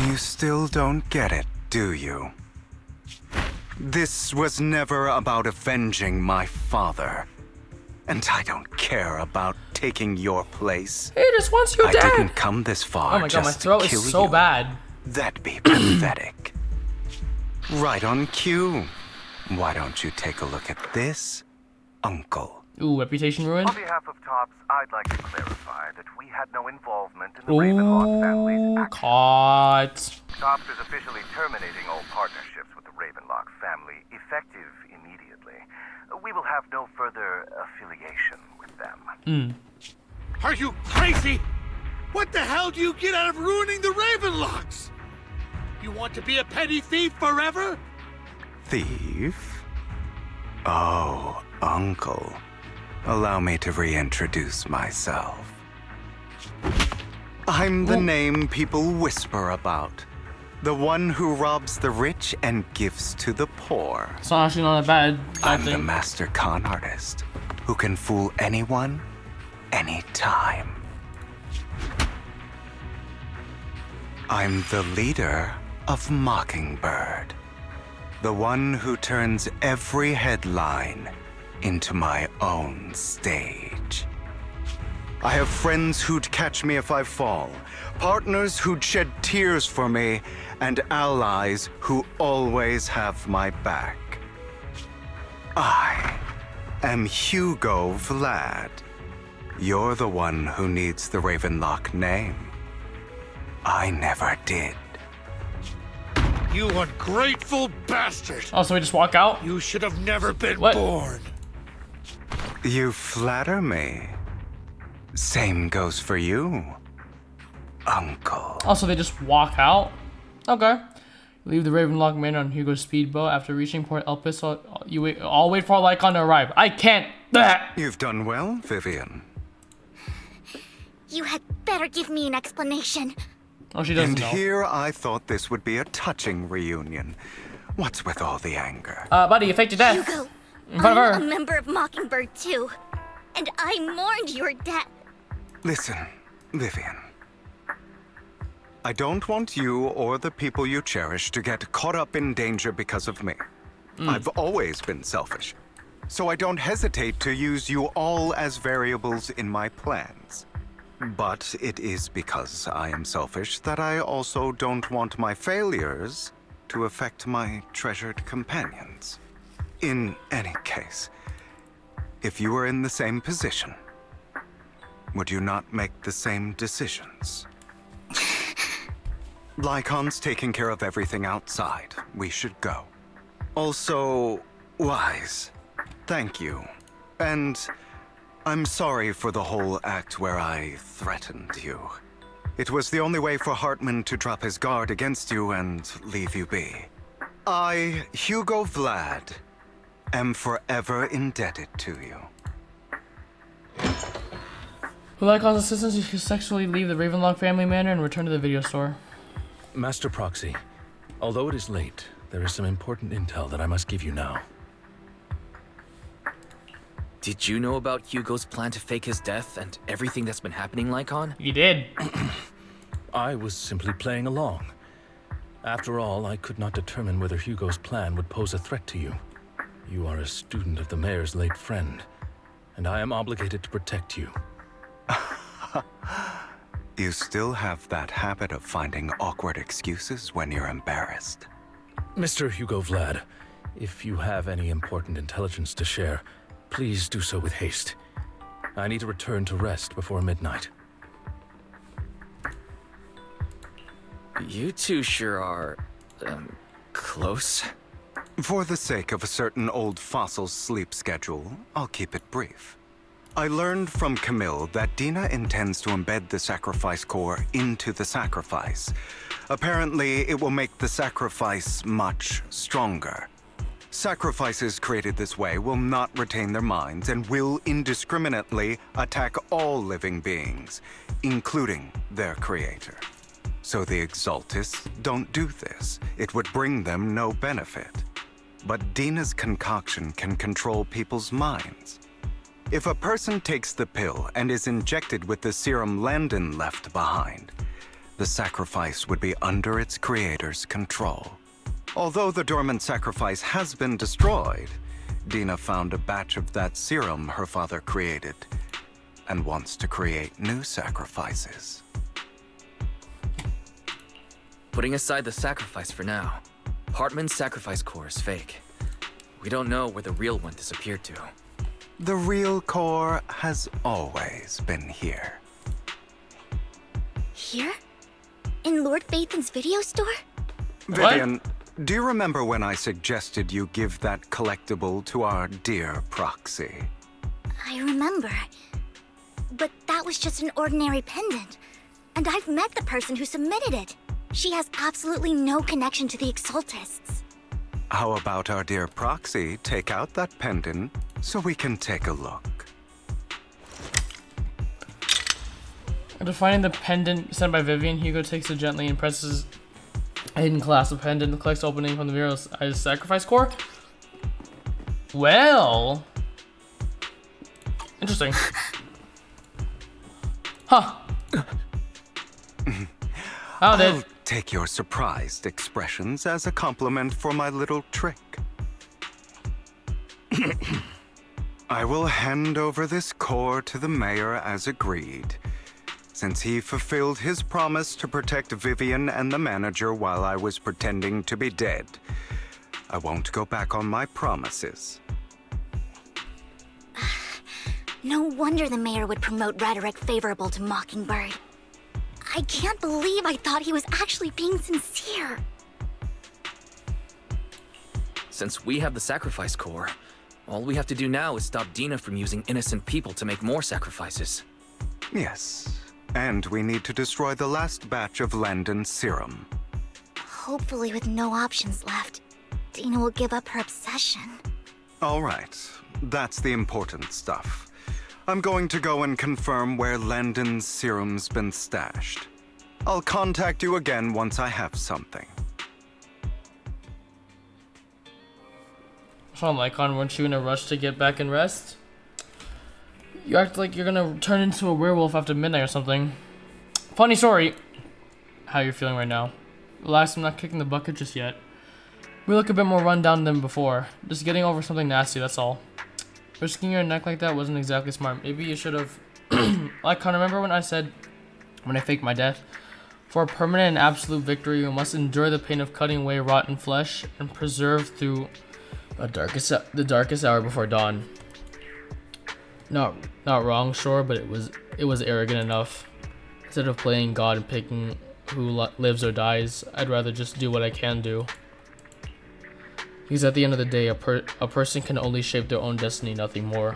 You still don't get it, do you? This was never about avenging my father. And I don't care about taking your place. He just wants you I dead. didn't come this far Oh my god, my just throat to kill is so you. bad. That'd be pathetic. Right on cue. Why don't you take a look at this, Uncle? Ooh, reputation ruined. On behalf of Tops, I'd like to clarify that we had no involvement in the Ravenlock family's Ooh, actions. caught. Tops is officially terminating all partnerships with the Ravenlock family, effective immediately. We will have no further affiliation with them. Are you crazy? What the hell do you get out of ruining the Ravenlocks? You want to be a petty thief forever? Thief? Oh, Uncle. Allow me to reintroduce myself. I'm the name people whisper about. The one who robs the rich and gives to the poor. It's not actually not a bad I'm the thing. master con artist who can fool anyone, anytime. I'm the leader of Mockingbird. The one who turns every headline into my own stage. I have friends who'd catch me if I fall, partners who'd shed tears for me, and allies who always have my back. I am Hugo Vlad. You're the one who needs the Ravenlock name. I never did. You ungrateful bastard! Oh, so we just walk out? You should have never been What? born. You flatter me. Same goes for you, Uncle. Oh, so they just walk out? Okay. Leave the Ravenlock Manor on Hugo's speedboat. After reaching Port Elpis, I'll wait for Lycon to arrive. I can't. That. You've done well, Vivian. You had better give me an explanation. Oh, she doesn't And know. here I thought this would be a touching reunion. What's with all the anger? Buddy, you faked your death. Hugo, In front of I'm her. a member of Mockingbird too. And I mourned your death. Listen, Vivian. I don't want you or the people you cherish to get caught up in danger because of me. I've always been selfish, so I don't hesitate to use you all as variables in my plans. But it is because I am selfish that I also don't want my failures to affect my treasured companions. In any case, if you were in the same position, would you not make the same decisions? Lycon's taking care of everything outside. We should go. Also, Wise, thank you. And I'm sorry for the whole act where I threatened you. It was the only way for Hartman to drop his guard against you and leave you be. I, Hugo Vlad, am forever indebted to you. With Lycon's assistance, you should sexually leave the Ravenlock family manor and return to the video store. Master Proxy, although it is late, there is some important intel that I must give you now. Did you know about Hugo's plan to fake his death and everything that's been happening, Lycon? You did. I was simply playing along. After all, I could not determine whether Hugo's plan would pose a threat to you. You are a student of the mayor's late friend, and I am obligated to protect you. You still have that habit of finding awkward excuses when you're embarrassed. Mr. Hugo Vlad, if you have any important intelligence to share, please do so with haste. I need to return to rest before midnight. You two sure are, close. For the sake of a certain old fossil's sleep schedule, I'll keep it brief. I learned from Camille that Dina intends to embed the sacrifice core into the sacrifice. Apparently, it will make the sacrifice much stronger. Sacrifices created this way will not retain their minds and will indiscriminately attack all living beings, including their creator. So the Exaltists don't do this. It would bring them no benefit. But Dina's concoction can control people's minds. If a person takes the pill and is injected with the serum Landon left behind, the sacrifice would be under its creator's control. Although the dormant sacrifice has been destroyed, Dina found a batch of that serum her father created and wants to create new sacrifices. Putting aside the sacrifice for now, Hartman's sacrifice core is fake. We don't know where the real one disappeared to. The real core has always been here. Here? In Lord Phaethon's video store? Vivian, do you remember when I suggested you give that collectible to our dear Proxy? I remember. But that was just an ordinary pendant. And I've met the person who submitted it. She has absolutely no connection to the Exaltists. How about our dear Proxy take out that pendant so we can take a look? After finding the pendant sent by Vivian, Hugo takes it gently and presses a hidden clasp. The pendant collects opening from the Vero's sacrifice core. Well, interesting. Huh. How did? I'll take your surprised expressions as a compliment for my little trick. I will hand over this core to the mayor as agreed, since he fulfilled his promise to protect Vivian and the manager while I was pretending to be dead. I won't go back on my promises. No wonder the mayor would promote rhetoric favorable to Mockingbird. I can't believe I thought he was actually being sincere. Since we have the sacrifice core, all we have to do now is stop Dina from using innocent people to make more sacrifices. Yes, and we need to destroy the last batch of Landon's serum. Hopefully with no options left, Dina will give up her obsession. All right, that's the important stuff. I'm going to go and confirm where Landon's serum's been stashed. I'll contact you again once I have something. Sean Lycon, weren't you in a rush to get back and rest? You act like you're gonna turn into a werewolf after midnight or something. Funny story. How you're feeling right now? Relax, I'm not kicking the bucket just yet. We look a bit more run down than before. Just getting over something nasty, that's all. Risking your neck like that wasn't exactly smart. Maybe you should have Like, I remember when I said, when I faked my death, for a permanent and absolute victory, we must endure the pain of cutting away rotten flesh and preserve through the darkest hour before dawn. Not wrong, sure, but it was arrogant enough. Instead of playing God and picking who lives or dies, I'd rather just do what I can do. Because at the end of the day, a person can only shape their own destiny, nothing more.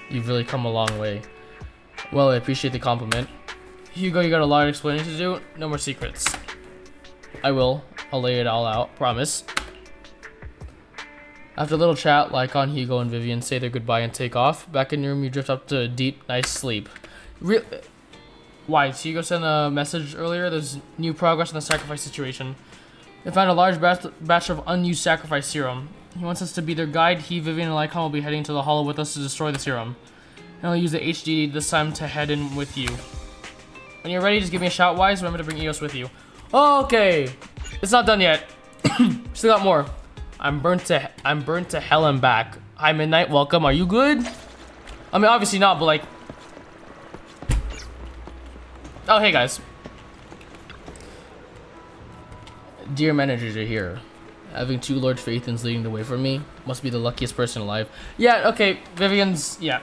You've really come a long way. Well, I appreciate the compliment. Hugo, you got a lot of explaining to do. No more secrets. I will. I'll lay it all out. Promise. After a little chat, Lycon, Hugo, and Vivian say their goodbye and take off. Back in your room, you drift up to a deep, nice sleep. Why? Hugo sent a message earlier. There's new progress in the sacrifice situation. They found a large batch of unused sacrifice serum. He wants us to be their guide. He, Vivian, and Lycon will be heading to the Hollow with us to destroy the serum. And I'll use the HDD this time to head in with you. When you're ready, just give me a shout, Wise. Remember to bring Eos with you. Okay, it's not done yet. Still got more. I'm burnt to hell and back. Hi, Midnight. Welcome. Are you good? I mean, obviously not, but like. Oh, hey guys. Dear managers are here. Having 2 Lord Phaethons leading the way for me must be the luckiest person alive. Yeah. Okay. Vivian's. Yeah.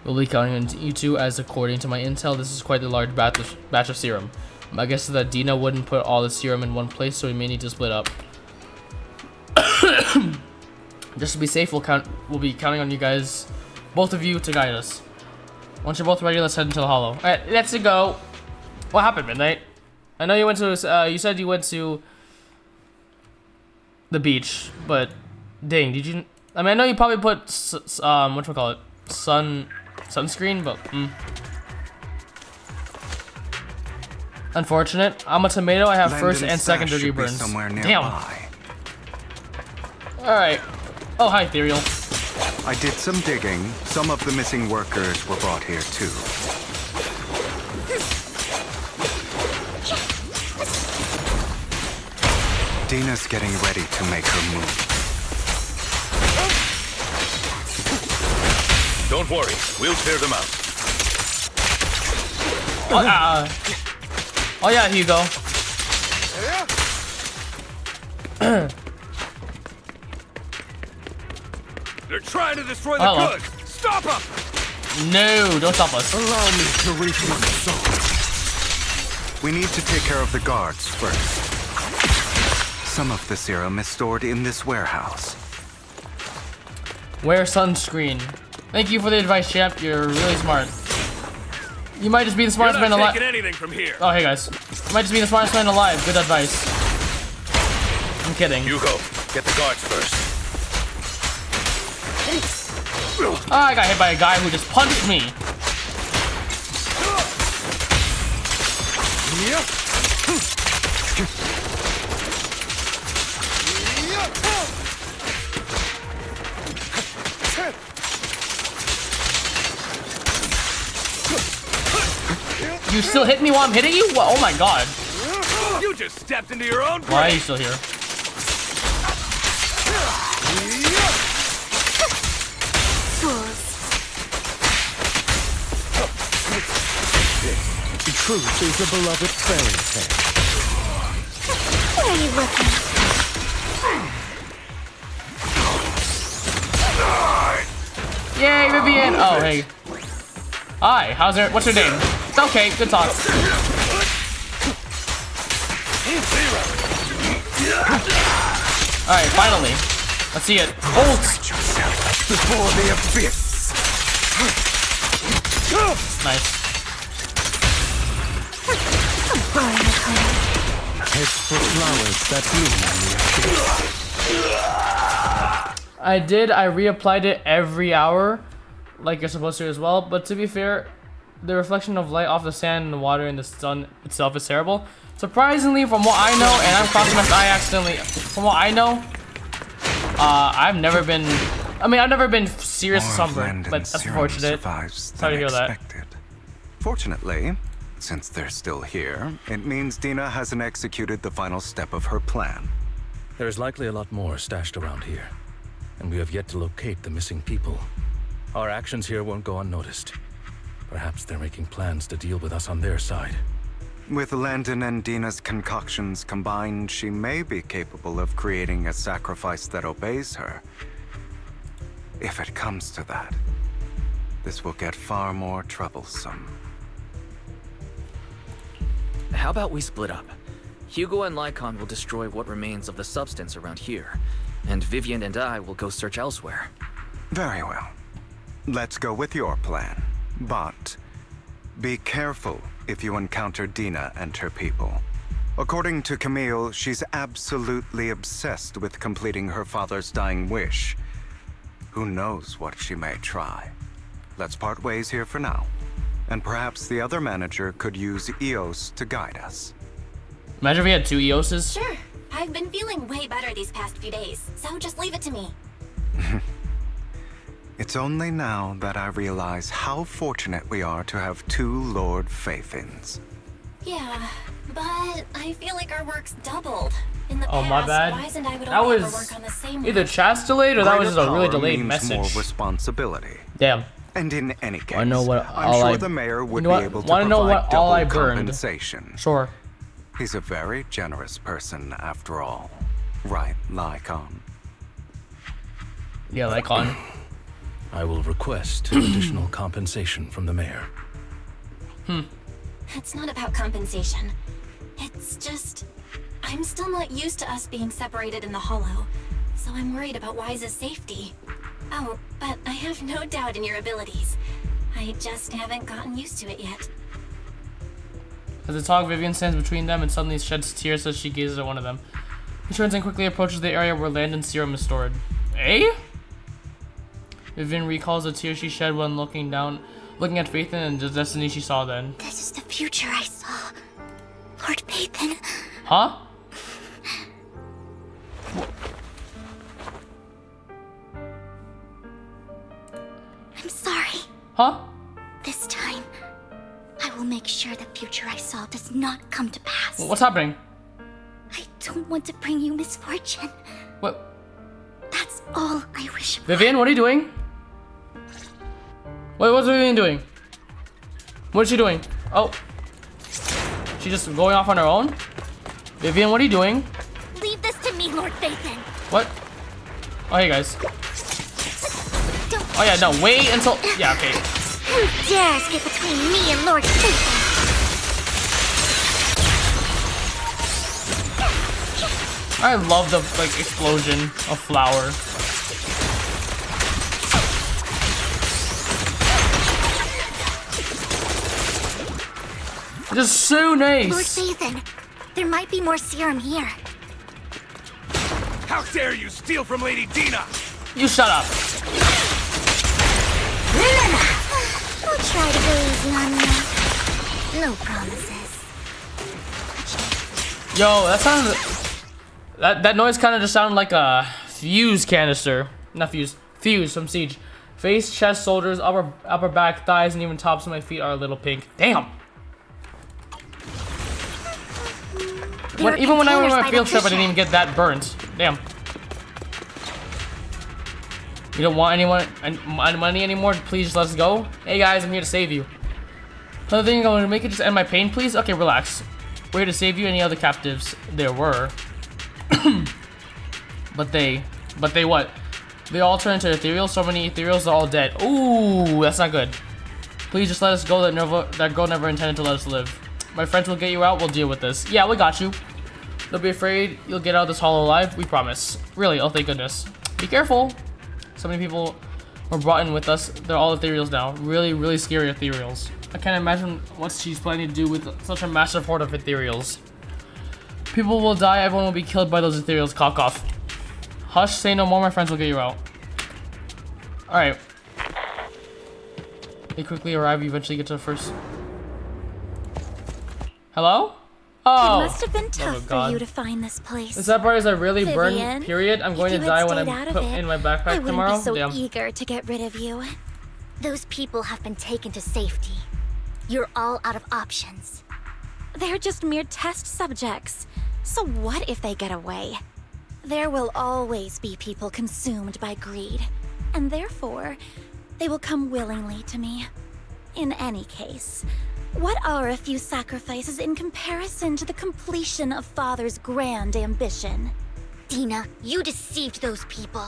We'll be counting on you two, as according to my intel, this is quite a large batch of serum. My guess is that Dina wouldn't put all the serum in one place, so we may need to split up. Just to be safe, we'll be counting on you guys, both of you, to guide us. Once you're both ready, let's head into the Hollow. Alright, let's go. What happened, Midnight? I know you went to, you said you went to the beach, but dang, did you, I mean, I know you probably put, whatchamacallit, sunscreen, but, unfortunate. I'm a tomato, I have first and second degree burns. Damn. Alright. Oh, hi, Ethereal. I did some digging. Some of the missing workers were brought here, too. Dina's getting ready to make her move. Don't worry, we'll clear them out. Oh yeah, Hugo. They're trying to destroy the goods. Stop them! No, don't stop us. Allow me to reach my soul. We need to take care of the guards first. Some of the serum is stored in this warehouse. Wear sunscreen. Thank you for the advice, champ. You're really smart. You might just be the smartest man alive. Anything from here. Oh, hey guys. You might just be the smartest man alive. Good advice. I'm kidding. Hugo, get the guards first. Oh, I got hit by a guy who just punched me. You still hit me while I'm hitting you? What? Oh my god. You just stepped into your own Why are you still here? Truth is a beloved fairy tale. Where are you looking? Yay, Vivian! Oh, hey. Hi, what's your name? Okay, good talk. Alright, finally. Let's see it. Bolt! Before the abyss. Nice. Heads for flowers that bloom on the I did. I reapplied it every hour, like you're supposed to as well. But to be fair, the reflection of light off the sand and the water and the sun itself is terrible. Surprisingly, from what I know, and I'm crossing my eye accidentally. From what I know, I've never been seriously sunburned, but that's unfortunate. Sorry to hear that. Fortunately, since they're still here, it means Dina hasn't executed the final step of her plan. There is likely a lot more stashed around here, and we have yet to locate the missing people. Our actions here won't go unnoticed. Perhaps they're making plans to deal with us on their side. With Landon and Dina's concoctions combined, she may be capable of creating a sacrifice that obeys her. If it comes to that, this will get far more troublesome. How about we split up? Hugo and Lycon will destroy what remains of the substance around here, and Vivian and I will go search elsewhere. Very well. Let's go with your plan. But be careful if you encounter Dina and her people. According to Camille, she's absolutely obsessed with completing her father's dying wish. Who knows what she may try? Let's part ways here for now. And perhaps the other manager could use EOS to guide us. Imagine if we had 2 EOSes. Sure. I've been feeling way better these past few days, so just leave it to me. It's only now that I realize how fortunate we are to have 2 Lord Faithins. Yeah, but I feel like our work's doubled. In the Oh, past, my bad. Wise and I would That only ever was work on the same either chat's delayed or that was just a really Greater delayed power means message. more responsibility. Damn. And in any case, I know what I'm all sure I- the mayor would you know be what? able to Wanna know provide what double all I burned? compensation. Sure. He's a very generous person, after all. Right, Lycon? Yeah, Lycon. I will request additional compensation from the mayor. It's not about compensation. It's just... I'm still not used to us being separated in the Hollow, so I'm worried about Wise's safety. Oh, but I have no doubt in your abilities. I just haven't gotten used to it yet. As they talk, Vivian stands between them and suddenly sheds tears as she gazes at one of them. He turns and quickly approaches the area where Landon's serum is stored. Eh? Vivian recalls the tears she shed when looking at Faithin and the destiny she saw then. This is the future I saw. Lord Faithin. Huh? I'm sorry. Huh? This time, I will make sure the future I saw does not come to pass. What's happening? I don't want to bring you misfortune. What? That's all I wish for. Vivian, what are you doing? Wait, what's Vivian doing? What is she doing? Oh. She's just going off on her own? Vivian, what are you doing? Leave this to me, Lord Faithin. What? Oh, hey guys. Don't Oh yeah, no, wait until... Yeah, okay. Who dares get between me and Lord Faithin? I love the, like, explosion of flour. Just so Lord nice. Faithin, there might be more serum here. How dare you steal from Lady Dina? You shut up. I'll try to go easy on you. No promises. Yo, that sounded... That noise kind of just sounded like a fuse canister. Not fuse. Fuse from Siege. Face, chest, shoulders, upper back, thighs, and even tops of my feet are a little pink. Damn. Even when I went on my field trip, I didn't even get that burnt. Damn. You don't want money anymore? Please just let us go. Hey guys, I'm here to save you. Another thing I'm going to make it just end my pain, please? Okay, relax. We're here to save you. Any other captives there were. But they what? They all turn into ethereals. So many ethereals are all dead. Ooh, that's not good. Please just let us go. That girl never intended to let us live. My friends will get you out. We'll deal with this. Yeah, we got you. Don't be afraid. You'll get out of this hollow alive. We promise. Really? Oh, thank goodness. Be careful. So many people were brought in with us. They're all ethereals now. Really, really scary ethereals. I can't imagine what she's planning to do with such a massive horde of ethereals. People will die. Everyone will be killed by those ethereals. Cock off. Hush. Say no more. My friends will get you out. Alright. They quickly arrive. You eventually get to the first... Hello? Oh! It must have been tough for you to find this place. The sad part is I really Vivian, burn, period. I'm going if to you had die when stayed I out of put it, in my I backpack wouldn't tomorrow. be so Damn. eager to get rid of you. Those people have been taken to safety. You're all out of options. They're just mere test subjects. So what if they get away? There will always be people consumed by greed, and therefore, they will come willingly to me. In any case, what are a few sacrifices in comparison to the completion of Father's grand ambition? Dina, you deceived those people.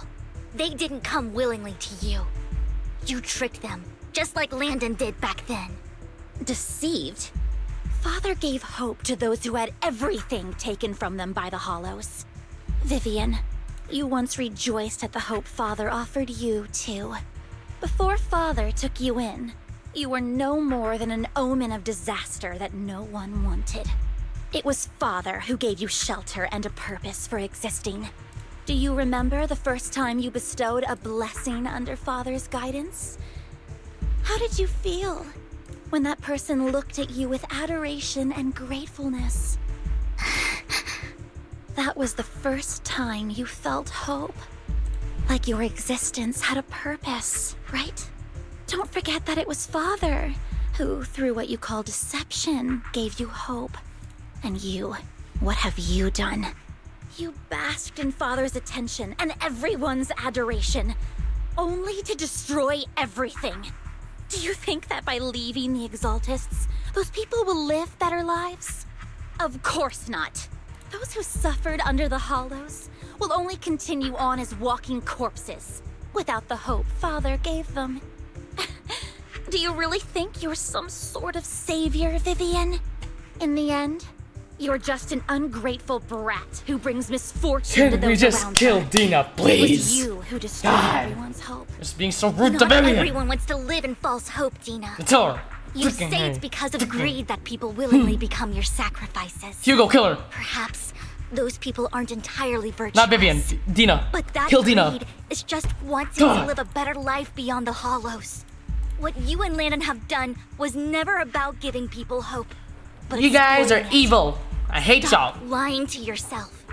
They didn't come willingly to you. You tricked them, just like Landon did back then. Deceived? Father gave hope to those who had everything taken from them by the Hollows. Vivian, you once rejoiced at the hope Father offered you, too. Before Father took you in, you were no more than an omen of disaster that no one wanted. It was Father who gave you shelter and a purpose for existing. Do you remember the first time you bestowed a blessing under Father's guidance? How did you feel when that person looked at you with adoration and gratefulness? That was the first time you felt hope. Like your existence had a purpose, right? Don't forget that it was Father who, through what you call deception, gave you hope. And you, what have you done? You basked in Father's attention and everyone's adoration, only to destroy everything. Do you think that by leaving the Exaltists, those people will live better lives? Of course not. Those who suffered under the Hollows will only continue on as walking corpses, without the hope Father gave them. Do you really think you're some sort of savior, Vivian? In the end, you're just an ungrateful brat who brings misfortune to Can we those just around kill her. Dina, It please? was you who destroyed God. everyone's hope. Just being so rude to Not Vivian. everyone wants to live in false hope, Dina. Tell her. You Freaking say hey. it's because of greed that people willingly become your sacrifices. Hugo, kill her. Perhaps those people aren't entirely virtuous. Not Vivian. Dina. But that Kill Dina. greed is just wanting God. to live a better life beyond the Hollows. What you and Landon have done was never about giving people hope. But You guys are exploiting it. evil. I hate y'all. Stop lying to yourself.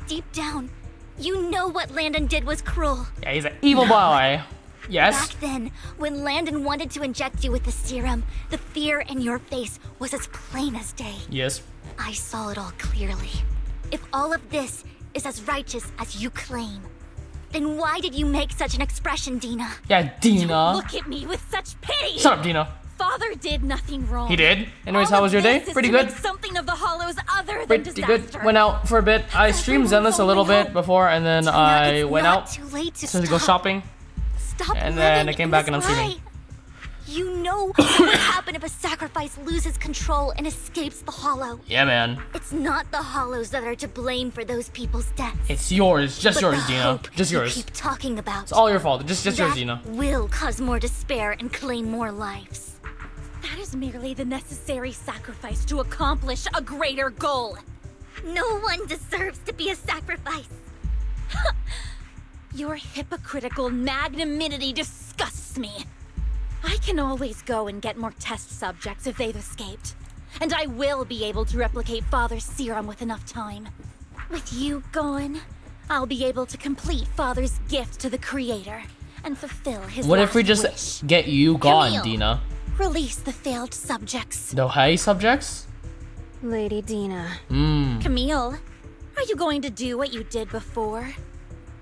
Deep down, you know what Landon did was cruel. Yeah, he's an evil boy. Yes. Back then, when Landon wanted to inject you with the serum, the fear in your face was as plain as day. Yes. I saw it all clearly. If all of this is as righteous as you claim, then why did you make such an expression, Dina? Yeah, Dina. Look at me with such pity! Shut up, Dina. Father did nothing wrong. He did. Anyways, how All was of your day? this is Pretty to good. make something of the Hollows other than Pretty disaster. good. Went out for a bit. I streamed Zenless a little bit before, and then I it's went not out too late to to go stop. shopping. Stop And then living I came in back this and I'm streaming. lie. You know what would happen if a sacrifice loses control and escapes the Hollow. Yeah, man. It's not the Hollows that are to blame for those people's deaths. It's yours. Just but yours, the Dina. hope Just you yours. keep talking about. It's all your fault. Just yours, that Dina. will cause more despair and claim more lives. That is merely the necessary sacrifice to accomplish a greater goal. No one deserves to be a sacrifice. Your hypocritical magnanimity disgusts me. I can always go and get more test subjects if they've escaped. And I will be able to replicate Father's serum with enough time. With you gone, I'll be able to complete Father's gift to the Creator and fulfill his What if we last just wish. get you gone, Camille. Dina? Release the failed subjects. No high subjects? Lady Dina. Hmm. Camille, are you going to do what you did before?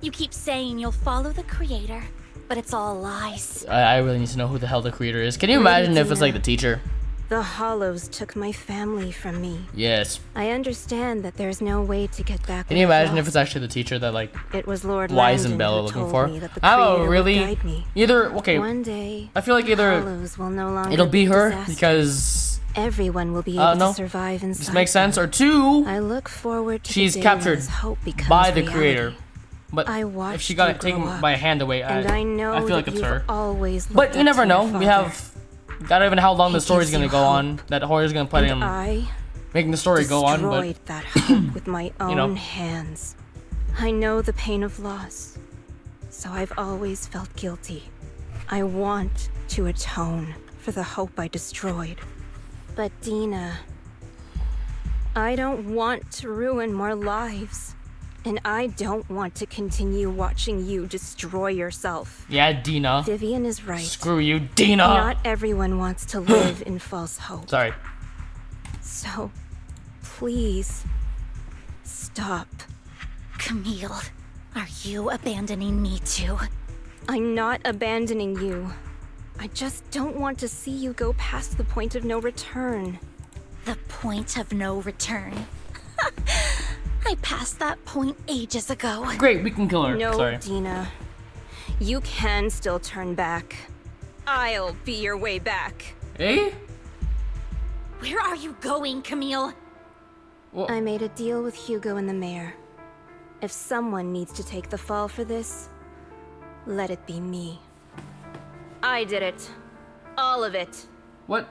You keep saying you'll follow the Creator, but it's all lies. I really need to know who the hell the creator is. Can you Lady imagine if it's Dina. like the teacher? The Hollows took my family from me. Yes. I understand that there's no way to get back. Can you what I've imagine if lost. it's actually the teacher that like It was Lord Wise and Landon Bella who looking told for? me that the Oh, Creator would really? guide me. Either okay. One day, I feel like either Hollows will no longer it'll be her disaster. because Everyone will be able no, to survive inside. this makes sense, or two, I look forward to she's the day when captured this hope becomes by the reality. creator. But I if watched she got you it taken grow up, by a hand away, and I know I feel like that it's you've her. always But looked you up never to know. your We father. have not even how long the He story's gives gonna you go hope. on. That horror's gonna play And him I making the story go on. But destroyed that hope with my own know. hands. I know the pain of loss, so I've always felt guilty. I want to atone for the hope I destroyed. But Dina, I don't want to ruin more lives. And I don't want to continue watching you destroy yourself. yeah, Dina. Vivian is right. Screw you, Dina. Not everyone wants to live in false hope. Sorry. So, please, stop. Camille, are you abandoning me too? I'm not abandoning you. I just don't want to see you go past the point of no return. The point of no return. I passed that point ages ago. Great, we can kill her. No, Sorry. Dina. You can still turn back. I'll be your way back. Eh? Where are you going, Camille? Well, I made a deal with Hugo and the mayor. If someone needs to take the fall for this, let it be me. I did it. All of it. what?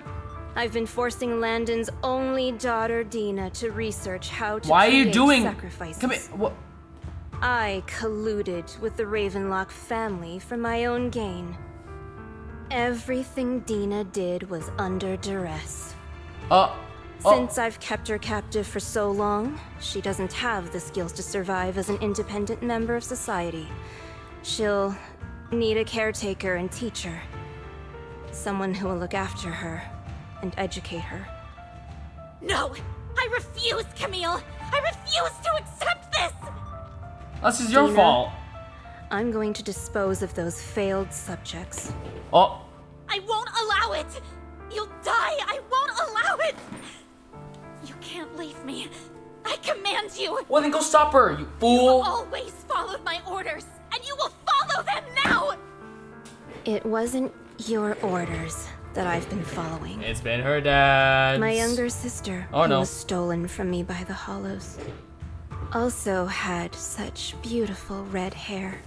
I've been forcing Landon's only daughter, Dina, to research how to Why are you create doing? sacrifices. Come here. What? I colluded with the Ravenlock family for my own gain. Everything Dina did was under duress. Since I've kept her captive for so long, she doesn't have the skills to survive as an independent member of society. She'll need a caretaker and teacher. Someone who will look after her and educate her. No! I refuse, Camille! I refuse to accept this! This is your Dina, fault. I'm going to dispose of those failed subjects. Oh. I won't allow it! You'll die! I won't allow it! You can't leave me. I command you! Well, then go stop her, you You fool. always followed my orders, and you will follow them now! It wasn't your orders that I've been following. It's been her dad's. My younger sister, Oh, who no. was stolen from me by the Hollows, also had such beautiful red hair.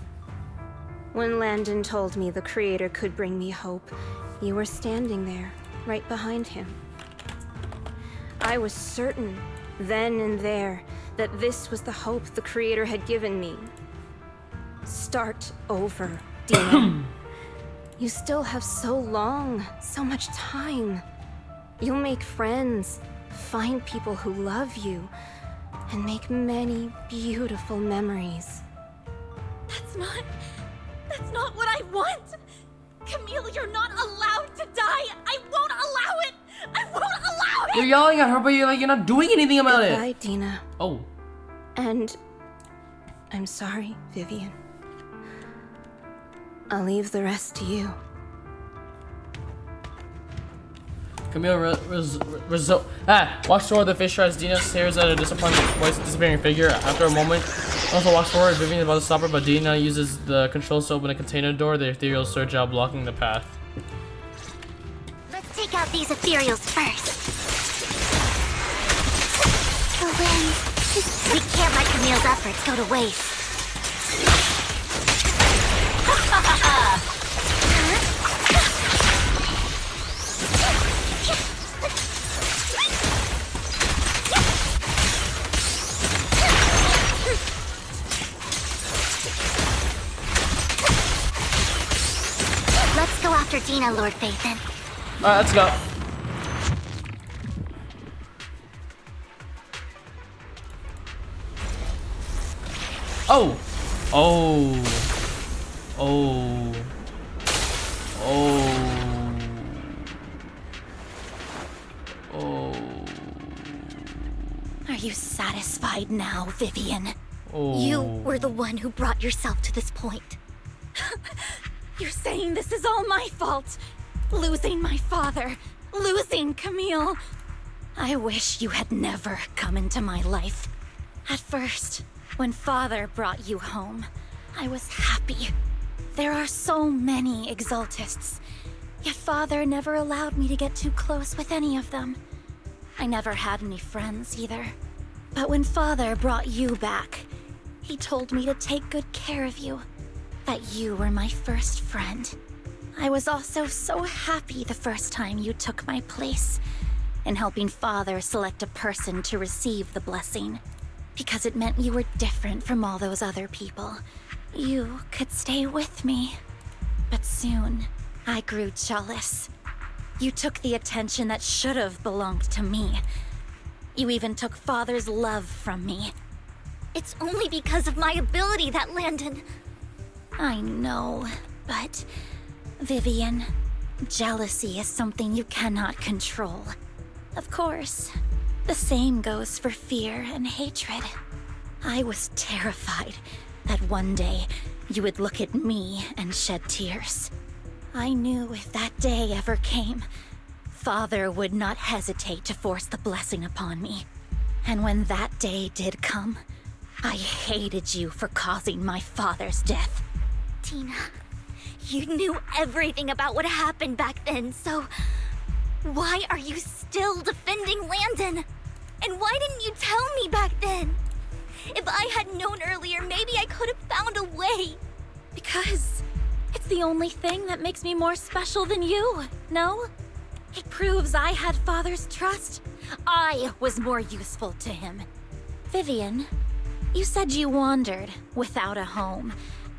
When Landon told me the Creator could bring me hope, you were standing there, right behind him. I was certain, then and there, that this was the hope the Creator had given me. Start over, Dina. You still have so long, so much time. You'll make friends, find people who love you, and make many beautiful memories. That's not what I want! Camille, you're not allowed to die! I won't allow it! I won't allow it! You're yelling at her, but you're not doing anything about it. Goodbye, Dina. Oh. And I'm sorry, Vivian. I'll leave the rest to you. Camille walks toward the fish as Dina stares at a disappearing figure. After a moment, also walks forward. Vivian is about to stop her, but Dina uses the controls to open a container door. The ethereals surge out, blocking the path. Let's take out these ethereals first. So then, we can't let Camille's efforts go to waste. Let's go after Dina, Lord Phaethon. Alright, let's go. Oh! Oh! Oh! Oh! Oh! Are you satisfied now, Vivian? Oh! You were the one who brought yourself to this point. You're saying this is all my fault? Losing my father, losing Camille. I wish you had never come into my life. At first, when Father brought you home, I was happy. There are so many Exaltists, yet Father never allowed me to get too close with any of them. I never had any friends either. But when Father brought you back, he told me to take good care of you, that you were my first friend. I was also so happy the first time you took my place in helping Father select a person to receive the blessing, because it meant you were different from all those other people. You could stay with me. But soon, I grew jealous. You took the attention that should have belonged to me. You even took Father's love from me. It's only because of my ability that Landon... I know, but... Vivian, jealousy is something you cannot control. Of course, the same goes for fear and hatred. I was terrified that one day you would look at me and shed tears. I knew if that day ever came, Father would not hesitate to force the blessing upon me. And when that day did come, I hated you for causing my father's death. Tina, you knew everything about what happened back then, so why are you still defending Landon? And why didn't you tell me back then? If I had known earlier, maybe I could have found a way. Because it's the only thing that makes me more special than you, no? It proves I had Father's trust. I was more useful to him. Vivian, you said you wandered without a home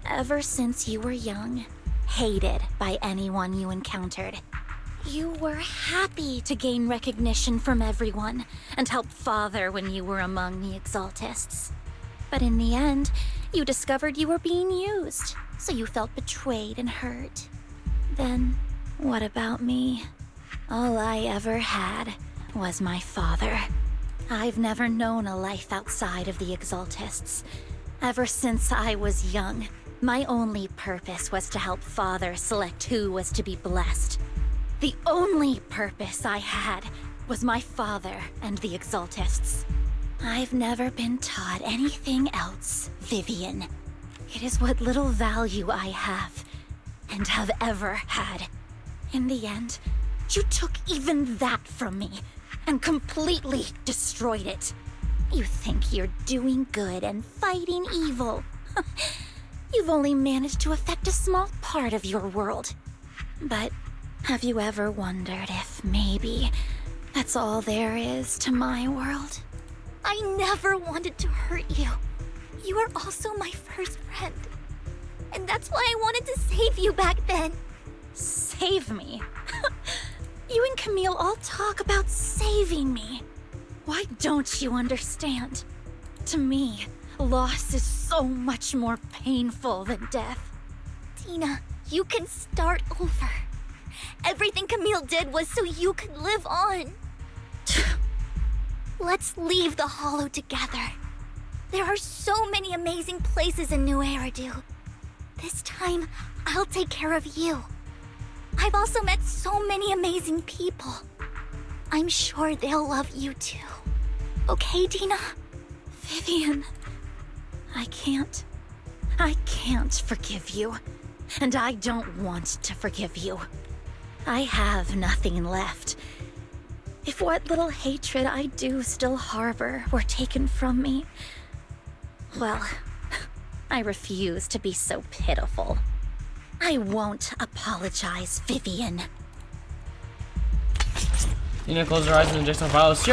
ever since you were young, hated by anyone you encountered. You were happy to gain recognition from everyone and help Father when you were among the Exaltists. But in the end, you discovered you were being used, so you felt betrayed and hurt. Then, what about me? All I ever had was my father. I've never known a life outside of the Exaltists. Ever since I was young, my only purpose was to help Father select who was to be blessed. The only purpose I had was my father and the Exaltists. I've never been taught anything else, Vivian. It is what little value I have, and have ever had. In the end, you took even that from me, and completely destroyed it. You think you're doing good and fighting evil. You've only managed to affect a small part of your world. But have you ever wondered if maybe that's all there is to my world? I never wanted to hurt you. You were also my first friend. And that's why I wanted to save you back then. Save me? You and Camille all talk about saving me. Why don't you understand? To me, loss is so much more painful than death. Tina, you can start over. Everything Camille did was so you could live on. Let's leave the Hollow together. There are so many amazing places in New Eridu. This time, I'll take care of you. I've also met so many amazing people. I'm sure they'll love you too. Okay, Tina? Vivian, I can't forgive you. And I don't want to forgive you. I have nothing left. If what little hatred I do still harbor were taken from me, well, I refuse to be so pitiful. I won't apologize, Vivian. Tina closes her eyes and injects some violence.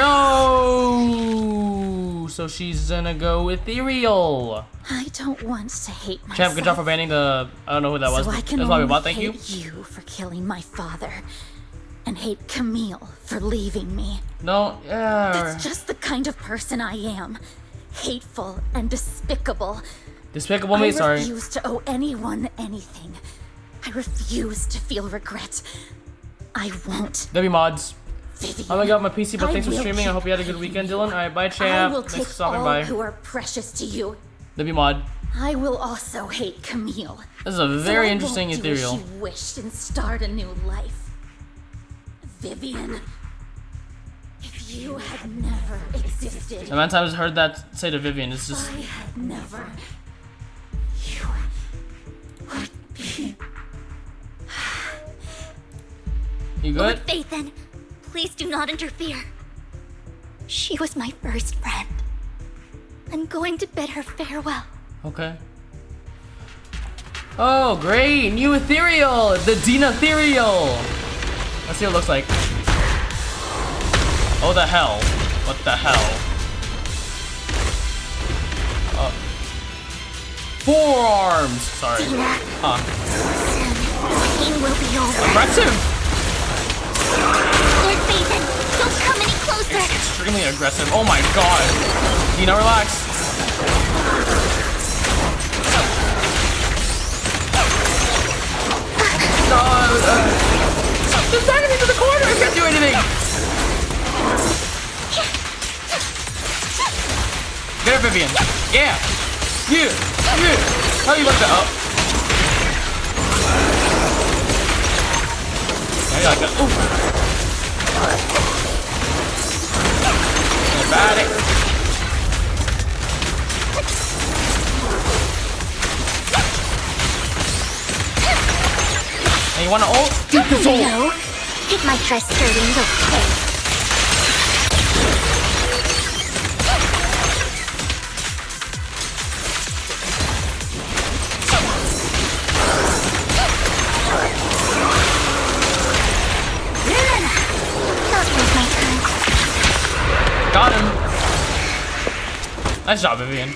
Yo! So she's gonna go ethereal. I don't want to hate myself. Champ, good job for banning the. I don't know who that was. So I can That's probably only bot. Thank you. hate you for killing my father, and hate Camille for leaving me. No, yeah. That's just the kind of person I am. Hateful and despicable. Despicable me, sorry. I refuse to owe anyone anything. I refuse to feel regret. I won't. W mods. Vivian, Oh my god, my PC, but thanks for will streaming. I hope you had a good weekend, Dylan. Alright, bye, champ. I will Thanks take for stopping all by. who are precious to you. W mod. I will also hate Camille. This is a very so interesting I won't ethereal. do as she wished and start a new life. Vivian, if you had never existed, The amount of times I've heard that say to Vivian, it's just. I had never. You would be. You good? Lord Phaethon, please do not interfere. She was my first friend. I'm going to bid her farewell. Okay. Oh, great! New ethereal! The Dina ethereal! Let's see what it looks like. Oh, the hell. What the hell? Forearms! Sorry. Dina. Huh. Pain will be over. Aggressive! Lord Phaethon, don't come any closer. Extremely aggressive. Oh my god. Dina, relax. No, just back into the corner. I can't do anything. Get her, Vivian. Yeah. Yeah. How you like that? Oh. God, God. Ooh. Got it. Hey, you wanna ult? Get this ult. No, it might try skirting the way. Got him. Nice job, Vivian.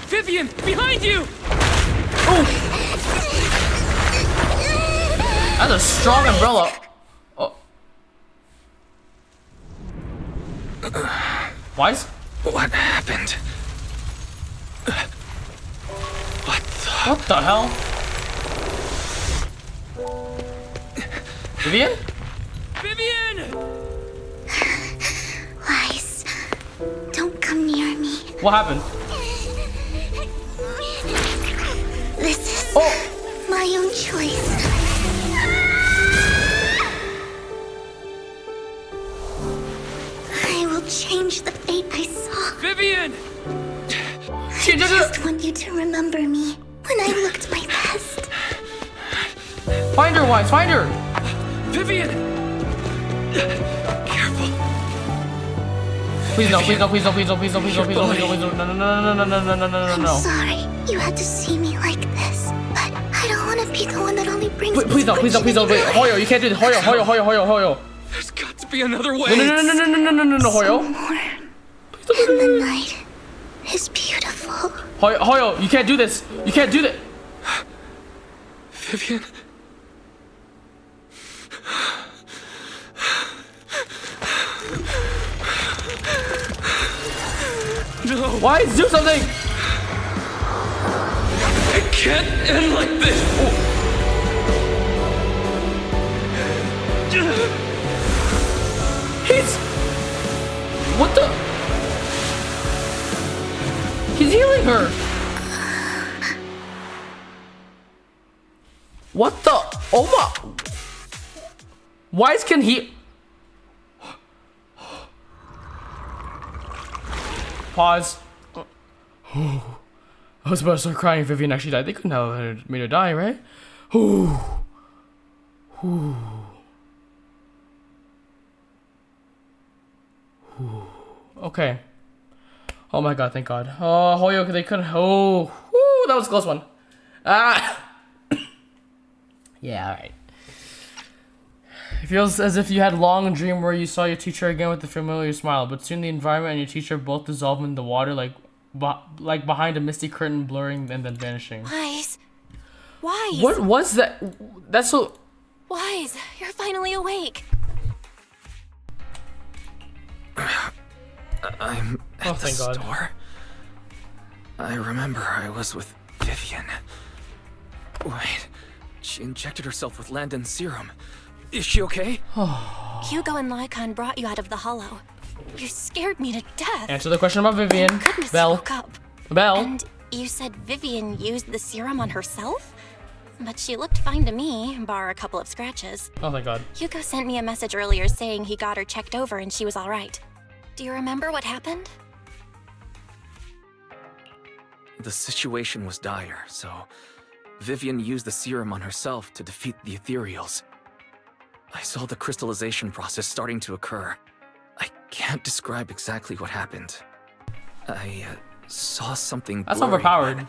Vivian, behind you! Oh! That's a strong umbrella. Oh. Wise? What happened? What the hell? Vivian? Vivian! Wise, don't come near me. What happened? This is my own choice. I will change the fate I saw. Vivian! I just want you to remember me when I looked my best. Find her, Wise, find her! Vivian! Careful. Please no, please no, please no, please no, please no, please no, please no, please no, please no, no, no, no, no, no, no, no, no, no, no. I'm sorry you had to see me like this, but I don't want to be the one that only brings. Please no, please no, please no, wait, Hoyo, you can't do this, Hoyo, Hoyo, Hoyo, Hoyo, Hoyo. There's got to be another way. No, no, no, no, no, no, no, no, no, Hoyo. And the night is beautiful. Hoyo, Hoyo, you can't do this. You can't do that. Vivian. No. Why? Do something. It can't end like this. He's. What the? He's healing her. What the? Oh my. Wise can he? Pause. I was about to start crying if Vivian actually died. They couldn't have made her die, right? Okay. Oh my god, thank god. Oh, Hoyo, they couldn't. Oh, that was a close one. Yeah, alright. It feels as if you had a long dream where you saw your teacher again with a familiar smile, but soon the environment and your teacher both dissolve in the water like behind a misty curtain, blurring and then vanishing. Wise. Wise. What was that? That's so... Wise, you're finally awake. I'm at the thank God. store. I remember I was with Vivian. Wait, she injected herself with Landon's serum. Is she okay? Hugo and Lycon brought you out of the hollow. You scared me to death. Answer the question about Vivian. Goodness, Belle. you woke up. Belle. And you said Vivian used the serum on herself? But she looked fine to me, bar a couple of scratches. Oh my god. Hugo sent me a message earlier saying he got her checked over and she was alright. Do you remember what happened? The situation was dire, so Vivian used the serum on herself to defeat the ethereals. I saw the crystallization process starting to occur. I can't describe exactly what happened. I saw something That's blurry, overpowered. but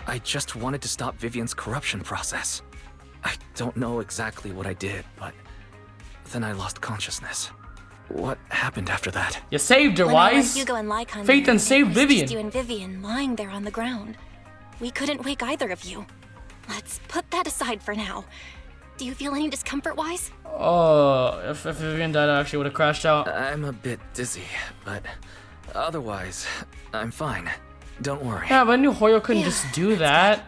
I just wanted to stop Vivian's corruption process. I don't know exactly what I did, but then I lost consciousness. What happened after that? You saved her, When I Wise. let Hugo and Lycon Faith there, and saved it was Vivian. just you and Vivian lying there on the ground. We couldn't wake either of you. Let's put that aside for now. Do you feel any discomfort, Wise? Oh, if Vivian died, I actually would have crashed out. I'm a bit dizzy, but otherwise, I'm fine. Don't worry. Yeah, but I knew Hoyo couldn't Yeah, just do that.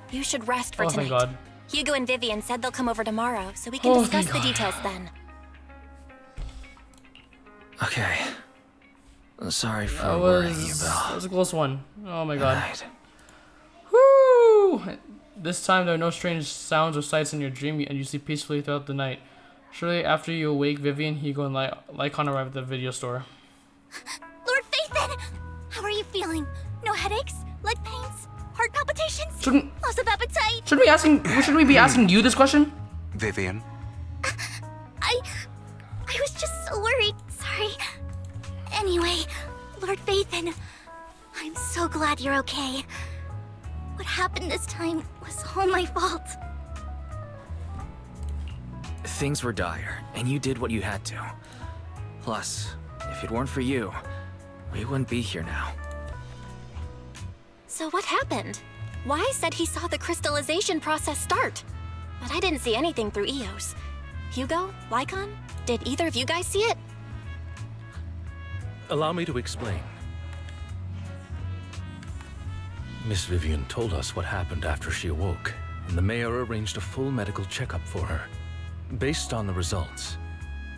You should rest for Oh, tonight. thank God. Hugo and Vivian said they'll come over tomorrow, so we can Oh, discuss thank the God. details then. Okay. Sorry for That worrying you, was, Belle. that was a close one. Oh my god. Alright. Woo! This time there are no strange sounds or sights in your dream, and you sleep peacefully throughout the night. Shortly after you awake, Vivian, Hugo, and Lycon arrive at the video store. Lord Phaethon! How are you feeling? No headaches? Leg pains? Heart palpitations? Loss of appetite? Shouldn't we be asking you this question? Vivian? I was just so worried. Sorry. Anyway, Lord Phaethon, I'm so glad you're okay. What happened this time was all my fault. Things were dire, and you did what you had to. Plus, if it weren't for you, we wouldn't be here now. So what happened? Wise said he saw the crystallization process start, but I didn't see anything through EOS. Hugo? Lycon? Did either of you guys see it? Allow me to explain. Miss Vivian told us what happened after she awoke, and the mayor arranged a full medical checkup for her. Based on the results,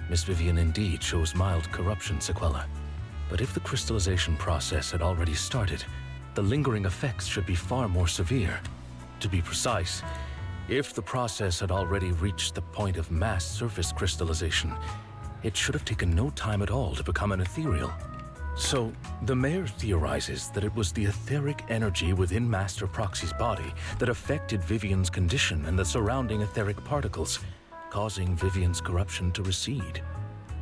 Miss Vivian indeed shows mild corruption sequelae. But if the crystallization process had already started, the lingering effects should be far more severe. To be precise, if the process had already reached the point of mass surface crystallization, it should have taken no time at all to become an ethereal. So, the mayor theorizes that it was the etheric energy within Master Proxy's body that affected Vivian's condition and the surrounding etheric particles, causing Vivian's corruption to recede.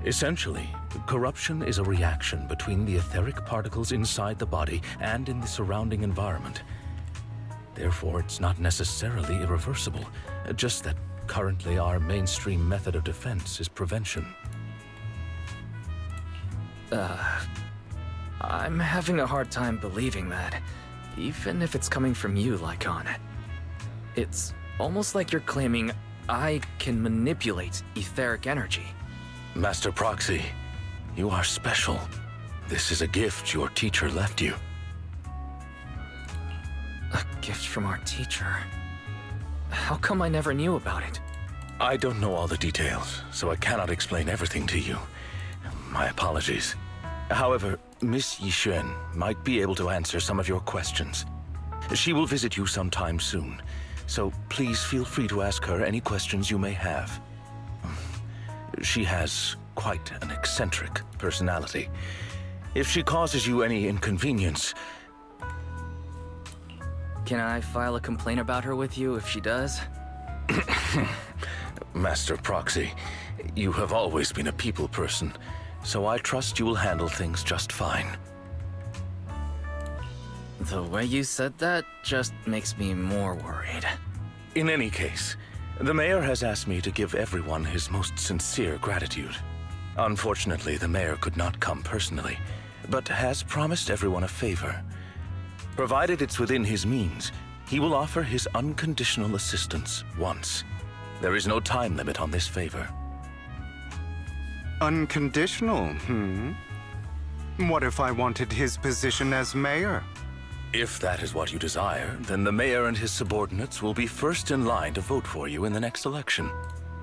Essentially, corruption is a reaction between the etheric particles inside the body and in the surrounding environment. Therefore, it's not necessarily irreversible, just that currently our mainstream method of defense is prevention. I'm having a hard time believing that, even if it's coming from you, Lycon. It's almost like you're claiming I can manipulate etheric energy. Master Proxy, you are special. This is a gift your teacher left you. A gift from our teacher? How come I never knew about it? I don't know all the details, so I cannot explain everything to you. My apologies. However, Miss Yixuan might be able to answer some of your questions. She will visit you sometime soon, so please feel free to ask her any questions you may have. She has quite an eccentric personality. If she causes you any inconvenience... Can I file a complaint about her with you if she does? Master Proxy, you have always been a people person, so I trust you will handle things just fine. The way you said that just makes me more worried. In any case, the mayor has asked me to give everyone his most sincere gratitude. Unfortunately, the mayor could not come personally, but has promised everyone a favor. Provided it's within his means, he will offer his unconditional assistance once. There is no time limit on this favor. Unconditional, What if I wanted his position as mayor? If that is what you desire, then the mayor and his subordinates will be first in line to vote for you in the next election.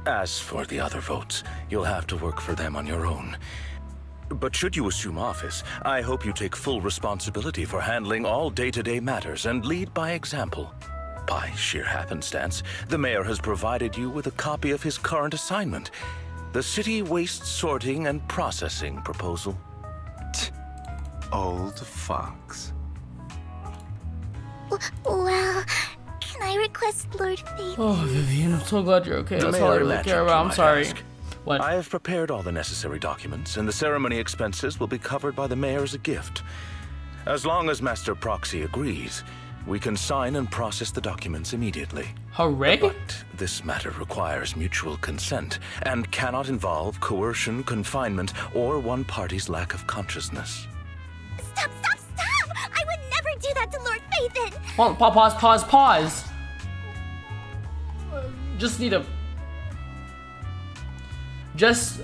As for the other votes, you'll have to work for them on your own. But should you assume office, I hope you take full responsibility for handling all day-to-day matters and lead by example. By sheer happenstance, the mayor has provided you with a copy of his current assignment, the City Waste Sorting and Processing proposal. Old fox. Well, can I request Lord Phaethon? Oh, Vivian, I'm so glad you're okay. The That's all I mayor really imagined care you about. I'm might sorry. ask. What? I have prepared all the necessary documents, and the ceremony expenses will be covered by the mayor as a gift. As long as Master Proxy agrees, we can sign and process the documents immediately. Hooray! But this matter requires mutual consent and cannot involve coercion, confinement, or one party's lack of consciousness. Stop! I would never do that to Lord Phaethon! Hold on, pause. Just need a... Just...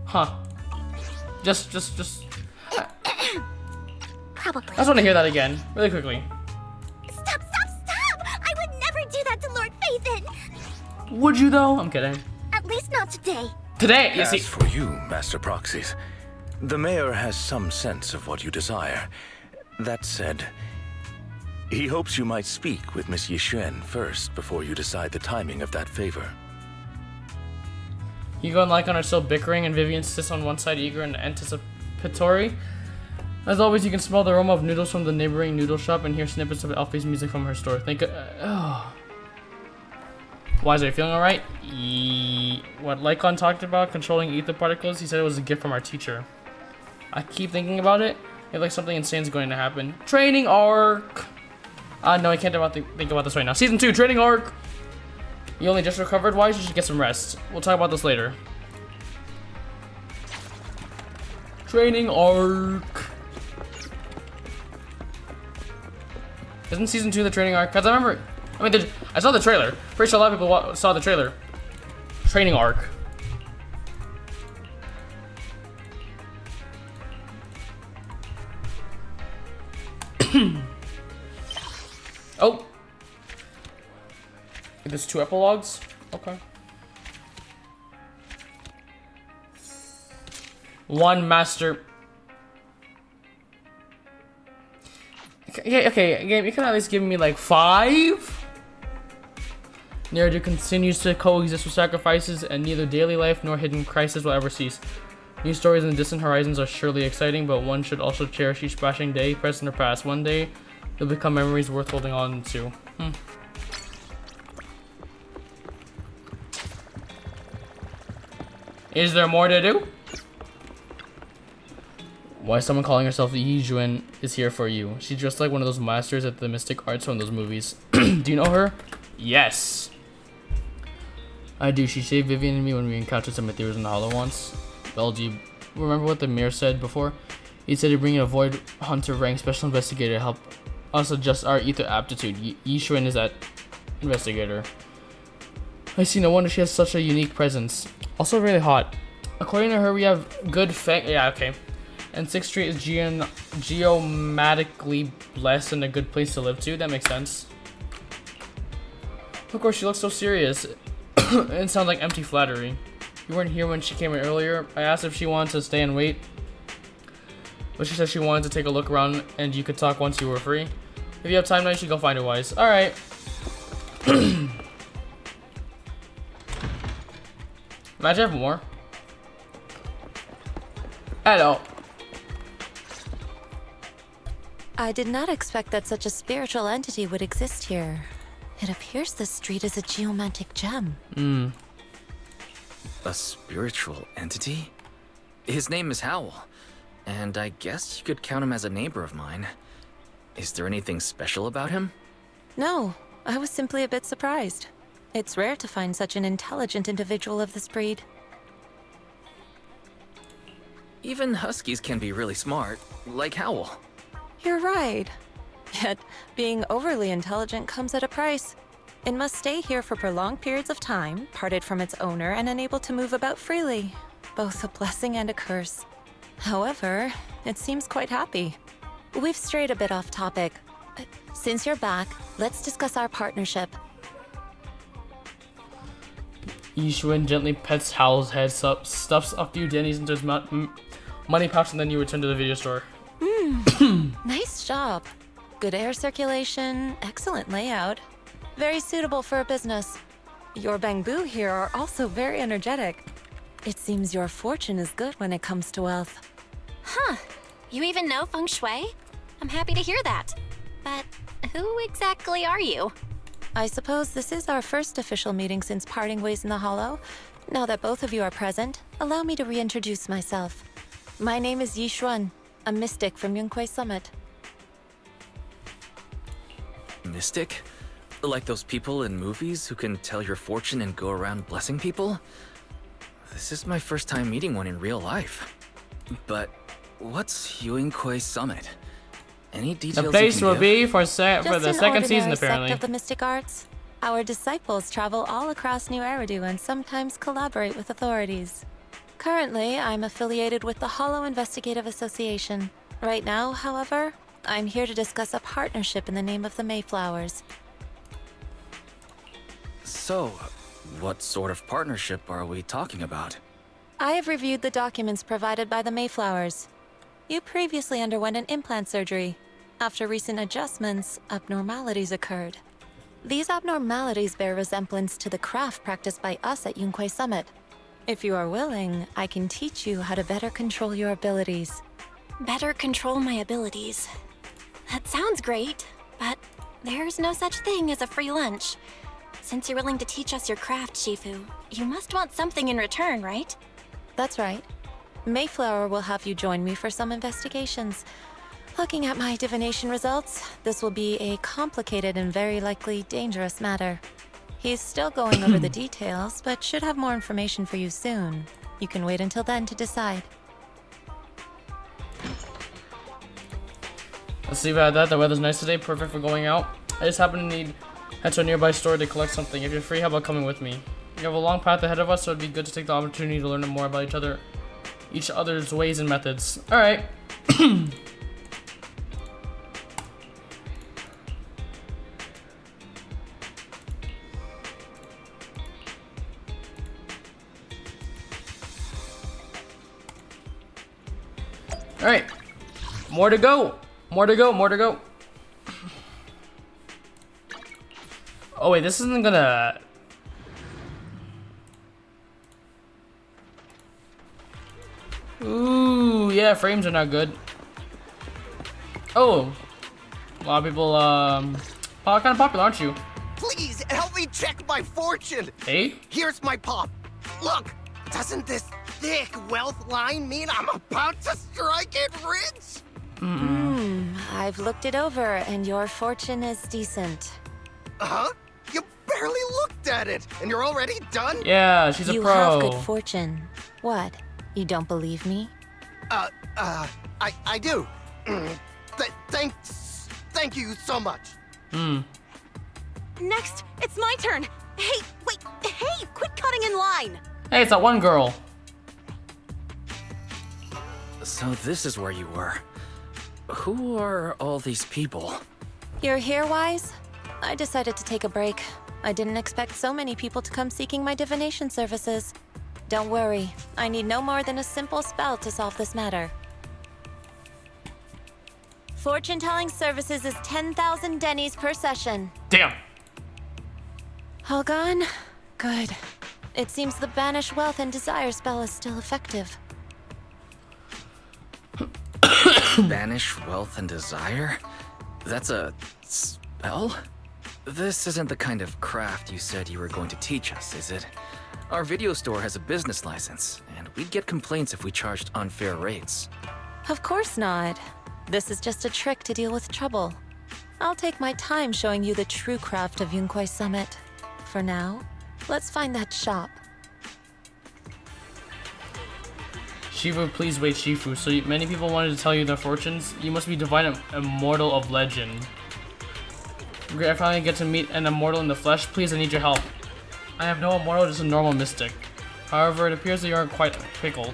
Huh. Just... Probably. I just want to hear that again, really quickly. Would you though? I'm kidding. At least not today. Today, you As see. for you, Master Proxies, the mayor has some sense of what you desire. That said, he hopes you might speak with Miss Yixuan first before you decide the timing of that favor. Hugo and Lycon are still bickering, and Vivian sits on one side, eager and anticipatory. As always, you can smell the aroma of noodles from the neighboring noodle shop and hear snippets of Alfie's music from her store. Why is he feeling alright? What Lycon talked about, controlling ether particles, he said it was a gift from our teacher. I keep thinking about it. It's like something insane is going to happen. Training arc! No, I can't think about this right now. Season 2, training arc! You only just recovered? Why? You should get some rest. We'll talk about this later. Training arc. Isn't season 2 the training arc? Cause I saw the trailer. Pretty sure a lot of people saw the trailer. Training arc. Oh. There's 2 epilogues? Okay. 1 master. Okay, game, you can at least give me like 5? Narrative continues to coexist with sacrifices, and neither daily life nor hidden crisis will ever cease. New stories in the distant horizons are surely exciting, but one should also cherish each passing day, present or past. One day, they'll become memories worth holding on to. Is there more to do? Why is someone calling herself Yixuan is here for you? She's just like one of those masters at the mystic arts from those movies. Do you know her? Yes. I do. She saved Vivian and me when we encountered some ethereals in the Hollow once. Belle, do you remember what the mayor said before? He said he'd bring in a Void Hunter rank special investigator to help us adjust our ether aptitude. Yixuan is that investigator. I see, no wonder she has such a unique presence. Also really hot. According to her, we have good yeah, okay. And 6th Street is geomatically blessed and a good place to live too. That makes sense. Of course, she looks so serious. It sounds like empty flattery. You weren't here when she came in earlier. I asked if she wanted to stay and wait, but she said she wanted to take a look around and you could talk once you were free. If you have time now, you should go find her, Wise. Alright. Imagine I have more. Hello. I did not expect that such a spiritual entity would exist here. It appears this street is a geomantic gem. A spiritual entity? His name is Howl, and I guess you could count him as a neighbor of mine. Is there anything special about him? No, I was simply a bit surprised. It's rare to find such an intelligent individual of this breed. Even huskies can be really smart, like Howl. You're right. Yet, being overly intelligent comes at a price. It must stay here for prolonged periods of time, parted from its owner and unable to move about freely. Both a blessing and a curse. However, it seems quite happy. We've strayed a bit off topic. Since you're back, let's discuss our partnership. Yixuan gently pets Howl's head, stuffs a few dennies into his money pouch, and then you return to the video store. Nice job. Good air circulation, excellent layout. Very suitable for a business. Your bamboo here are also very energetic. It seems your fortune is good when it comes to wealth. Huh. You even know feng shui? I'm happy to hear that. But who exactly are you? I suppose this is our first official meeting since parting ways in the Hollow. Now that both of you are present, allow me to reintroduce myself. My name is Yixuan, a mystic from Yunquei Summit. Mystic? Like those people in movies who can tell your fortune and go around blessing people? This is my first time meeting one in real life. But what's Yunquei Summit? Any details? The place you can will give? be for the second season, apparently. Sect of the mystic arts. Our disciples travel all across New Eridu and sometimes collaborate with authorities. Currently, I'm affiliated with the Hollow Investigative Association. Right now, however, I'm here to discuss a partnership in the name of the Mayflowers. So, What sort of partnership are we talking about? I have reviewed the documents provided by the Mayflowers. You previously underwent an implant surgery. After recent adjustments, abnormalities occurred. These abnormalities bear resemblance to the craft practiced by us at Yunquay Summit. If you are willing, I can teach you how to better control your abilities. Better control my abilities. That sounds great, but there's no such thing as a free lunch. Since you're willing to teach us your craft, Shifu, you must want something in return, right? That's right. Mayflower will have you join me for some investigations. Looking at my divination results, this will be a complicated and very likely dangerous matter. He's still going over the details, but should have more information for you soon. You can wait until then to decide. Let's leave it at that. The weather's nice today, perfect for going out. I just happen to head to a nearby store to collect something. If you're free, how about coming with me? We have a long path ahead of us, so it'd be good to take the opportunity to learn more about each other's ways and methods. Alright. Alright. More to go. More to go. More to go. Oh wait, this isn't gonna... Ooh, yeah, frames are not good. Oh. A lot of people, kind of popular, aren't you? Please, help me check my fortune! Hey? Here's my pop. Look, doesn't this thick wealth line mean I'm about to strike it rich? I've looked it over, and your fortune is decent. Huh? You barely looked at it, and you're already done? Yeah, she's a You pro. have good fortune. What? You don't believe me? I do. Thank you so much. Next, it's my turn. Hey, wait, hey, quit cutting in line. Hey, it's that one girl. So this is where you were. Who are all these people? You're here, Wise? I decided to take a break. I didn't expect so many people to come seeking my divination services. Don't worry, I need no more than a simple spell to solve this matter. Fortune-telling services is 10,000 dennies per session. Damn. All gone? Good. It seems the Banish Wealth and Desire spell is still effective. Banish wealth and desire? That's a spell? This isn't the kind of craft you said you were going to teach us, is it? Our video store has a business license, and we'd get complaints if we charged unfair rates. Of course not. This is just a trick to deal with trouble. I'll take my time showing you the true craft of Yunquay Summit. For now, let's find that shop. Shifu, please wait, Shifu. So many people wanted to tell you their fortunes. You must be divine immortal of legend. Great, I finally get to meet an immortal in the flesh. Please, I need your help. I have no immortal, just a normal mystic. However, it appears that you aren't quite pickled.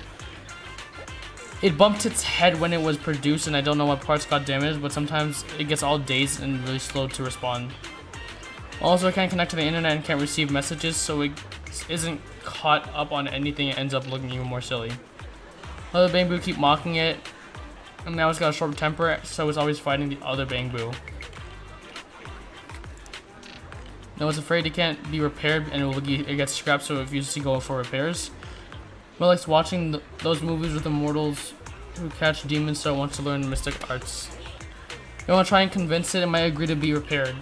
It bumped its head when it was produced, and I don't know what parts got damaged, but sometimes it gets all dazed and really slow to respond. Also, it can't connect to the internet and can't receive messages, so it isn't caught up on anything and ends up looking even more silly. Other Bangbu keep mocking it, and now it's got a short temper, so it's always fighting the other Bangbu. No, it's afraid it can't be repaired and it gets scrapped, so it refuses to go for repairs. But likes watching those movies with immortals who catch demons, so it wants to learn mystic arts. You want to try and convince it might agree to be repaired.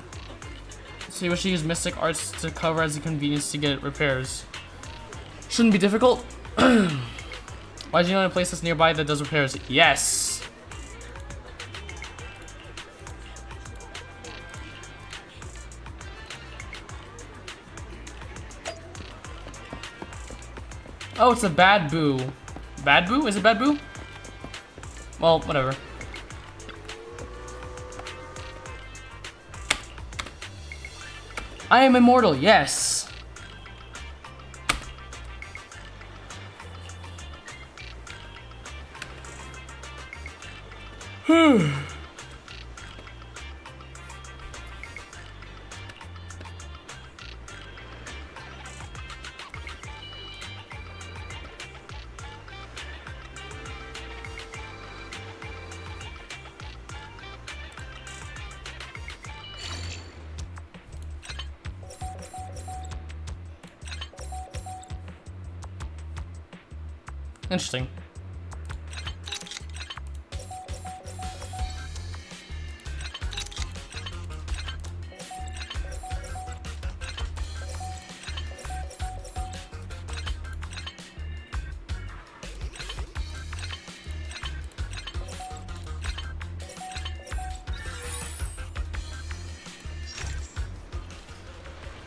So you wish to use mystic arts to cover as a convenience to get repairs. Shouldn't be difficult. Why do you know a place that's nearby that does repairs? Yes! Oh, it's a bad boo. Bad boo? Is it bad boo? Well, whatever. I am immortal, yes! Interesting.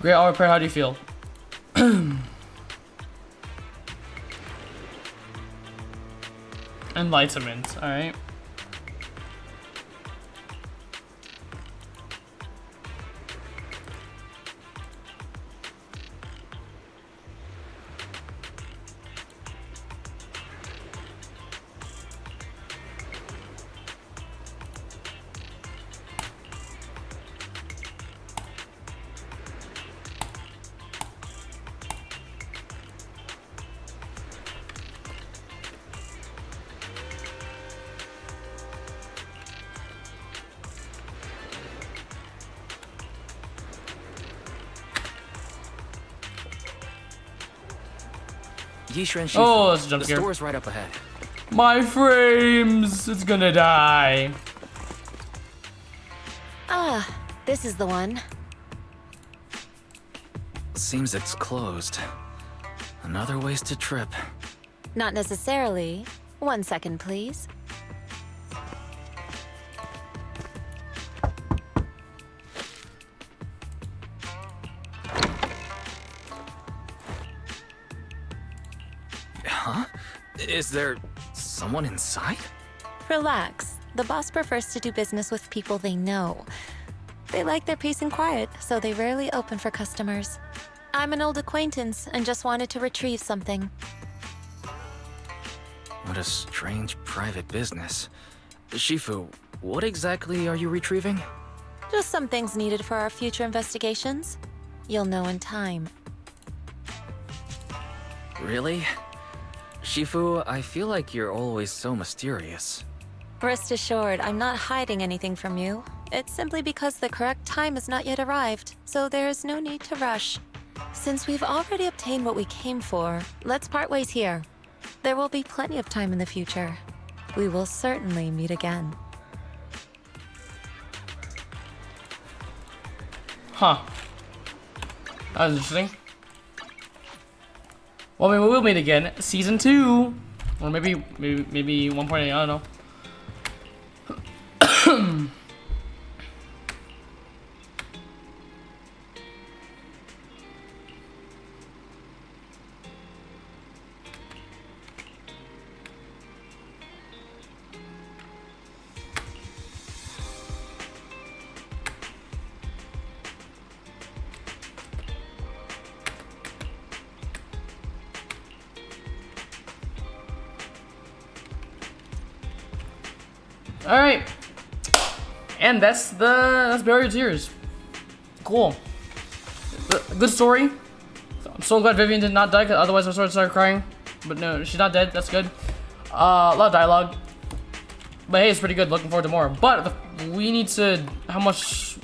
Great hour prayer, how do you feel? Enlightenment, alright. Yishra and Shifu, Oh, it's a jump the scare. store's right up ahead. My frames! It's gonna die. Ah, this is the one. Seems it's closed. Another wasted trip. Not necessarily. 1 second, please. Huh? Is there someone inside? Relax. The boss prefers to do business with people they know. They like their peace and quiet, so they rarely open for customers. I'm an old acquaintance and just wanted to retrieve something. What a strange private business. Shifu, what exactly are you retrieving? Just some things needed for our future investigations. You'll know in time. Really? Shifu, I feel like you're always so mysterious. Rest assured, I'm not hiding anything from you. It's simply because the correct time has not yet arrived, so there is no need to rush. Since we've already obtained what we came for, let's part ways here. There will be plenty of time in the future. We will certainly meet again. Huh. That was interesting. Well, I mean, we will meet again. Season 2. Or maybe 1.8, I don't know. Alright. And that's Barrier Tears. Cool. Good story. I'm so glad Vivian did not die, because otherwise I would start crying. But no, she's not dead. That's good. A lot of dialogue. But hey, it's pretty good. Looking forward to more. But we need to... How much...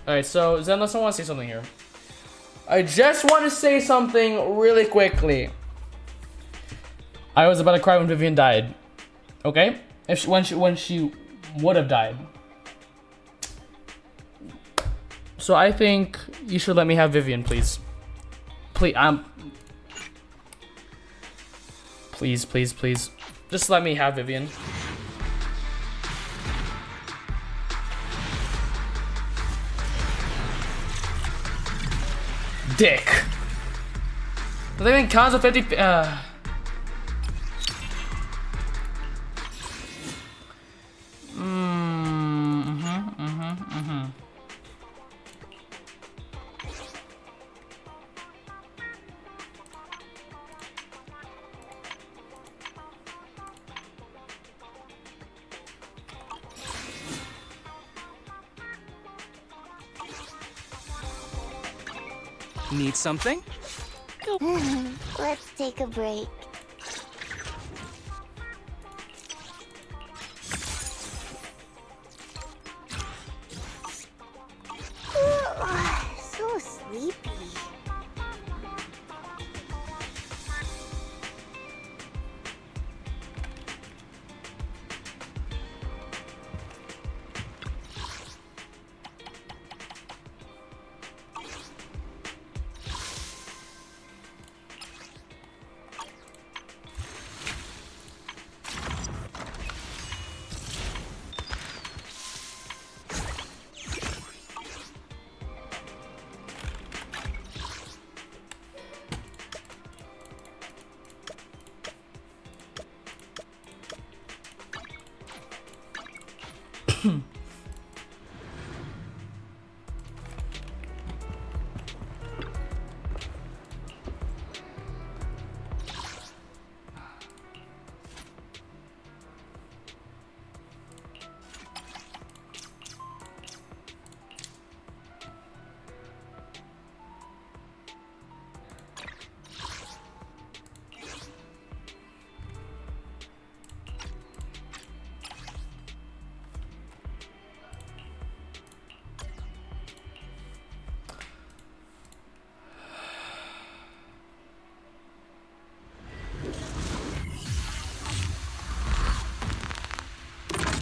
Alright, so Zenless, I want to say something here. I just want to say something really quickly. I was about to cry when Vivian died. Okay? When she would have died. So I think you should let me have Vivian, please. Please. Just let me have Vivian. Dick. I think counts of 50. Need something? Let's take a break. So sleepy.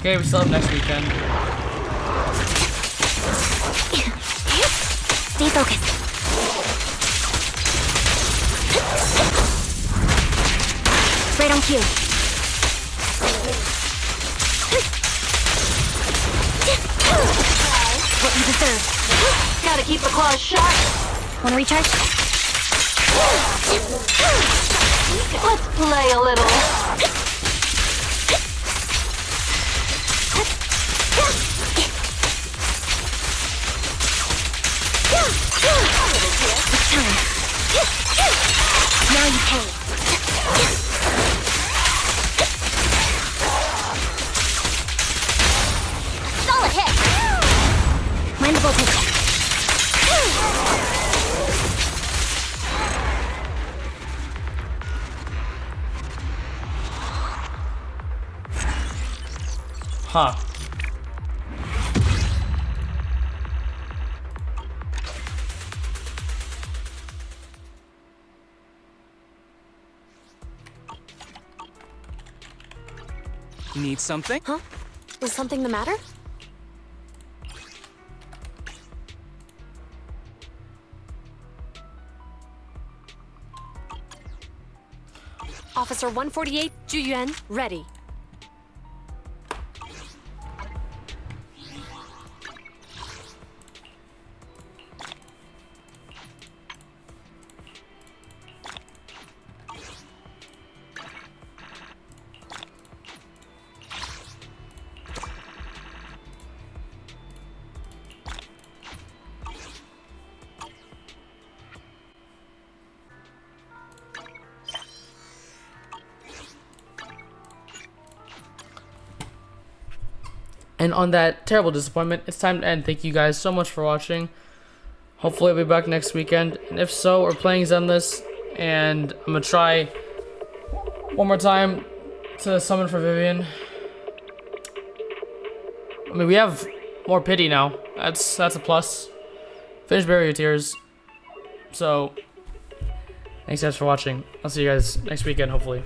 Okay, we still have next weekend. Stay focused. Right on cue. What you deserve. Gotta keep the claws sharp. Wanna recharge? Let's play a little. It's time. Now you pay. Solid hit. Mind the voltage. Huh. Need something? Huh? Was something the matter? Officer 148, Juyuan, ready. And on that terrible disappointment, it's time to end. Thank you guys so much for watching. Hopefully I'll be back next weekend. And if so, we're playing Zenless. And I'm going to try one more time to summon for Vivian. I mean, we have more pity now. That's a plus. Finish Barrier Tears. So, thanks guys for watching. I'll see you guys next weekend, hopefully.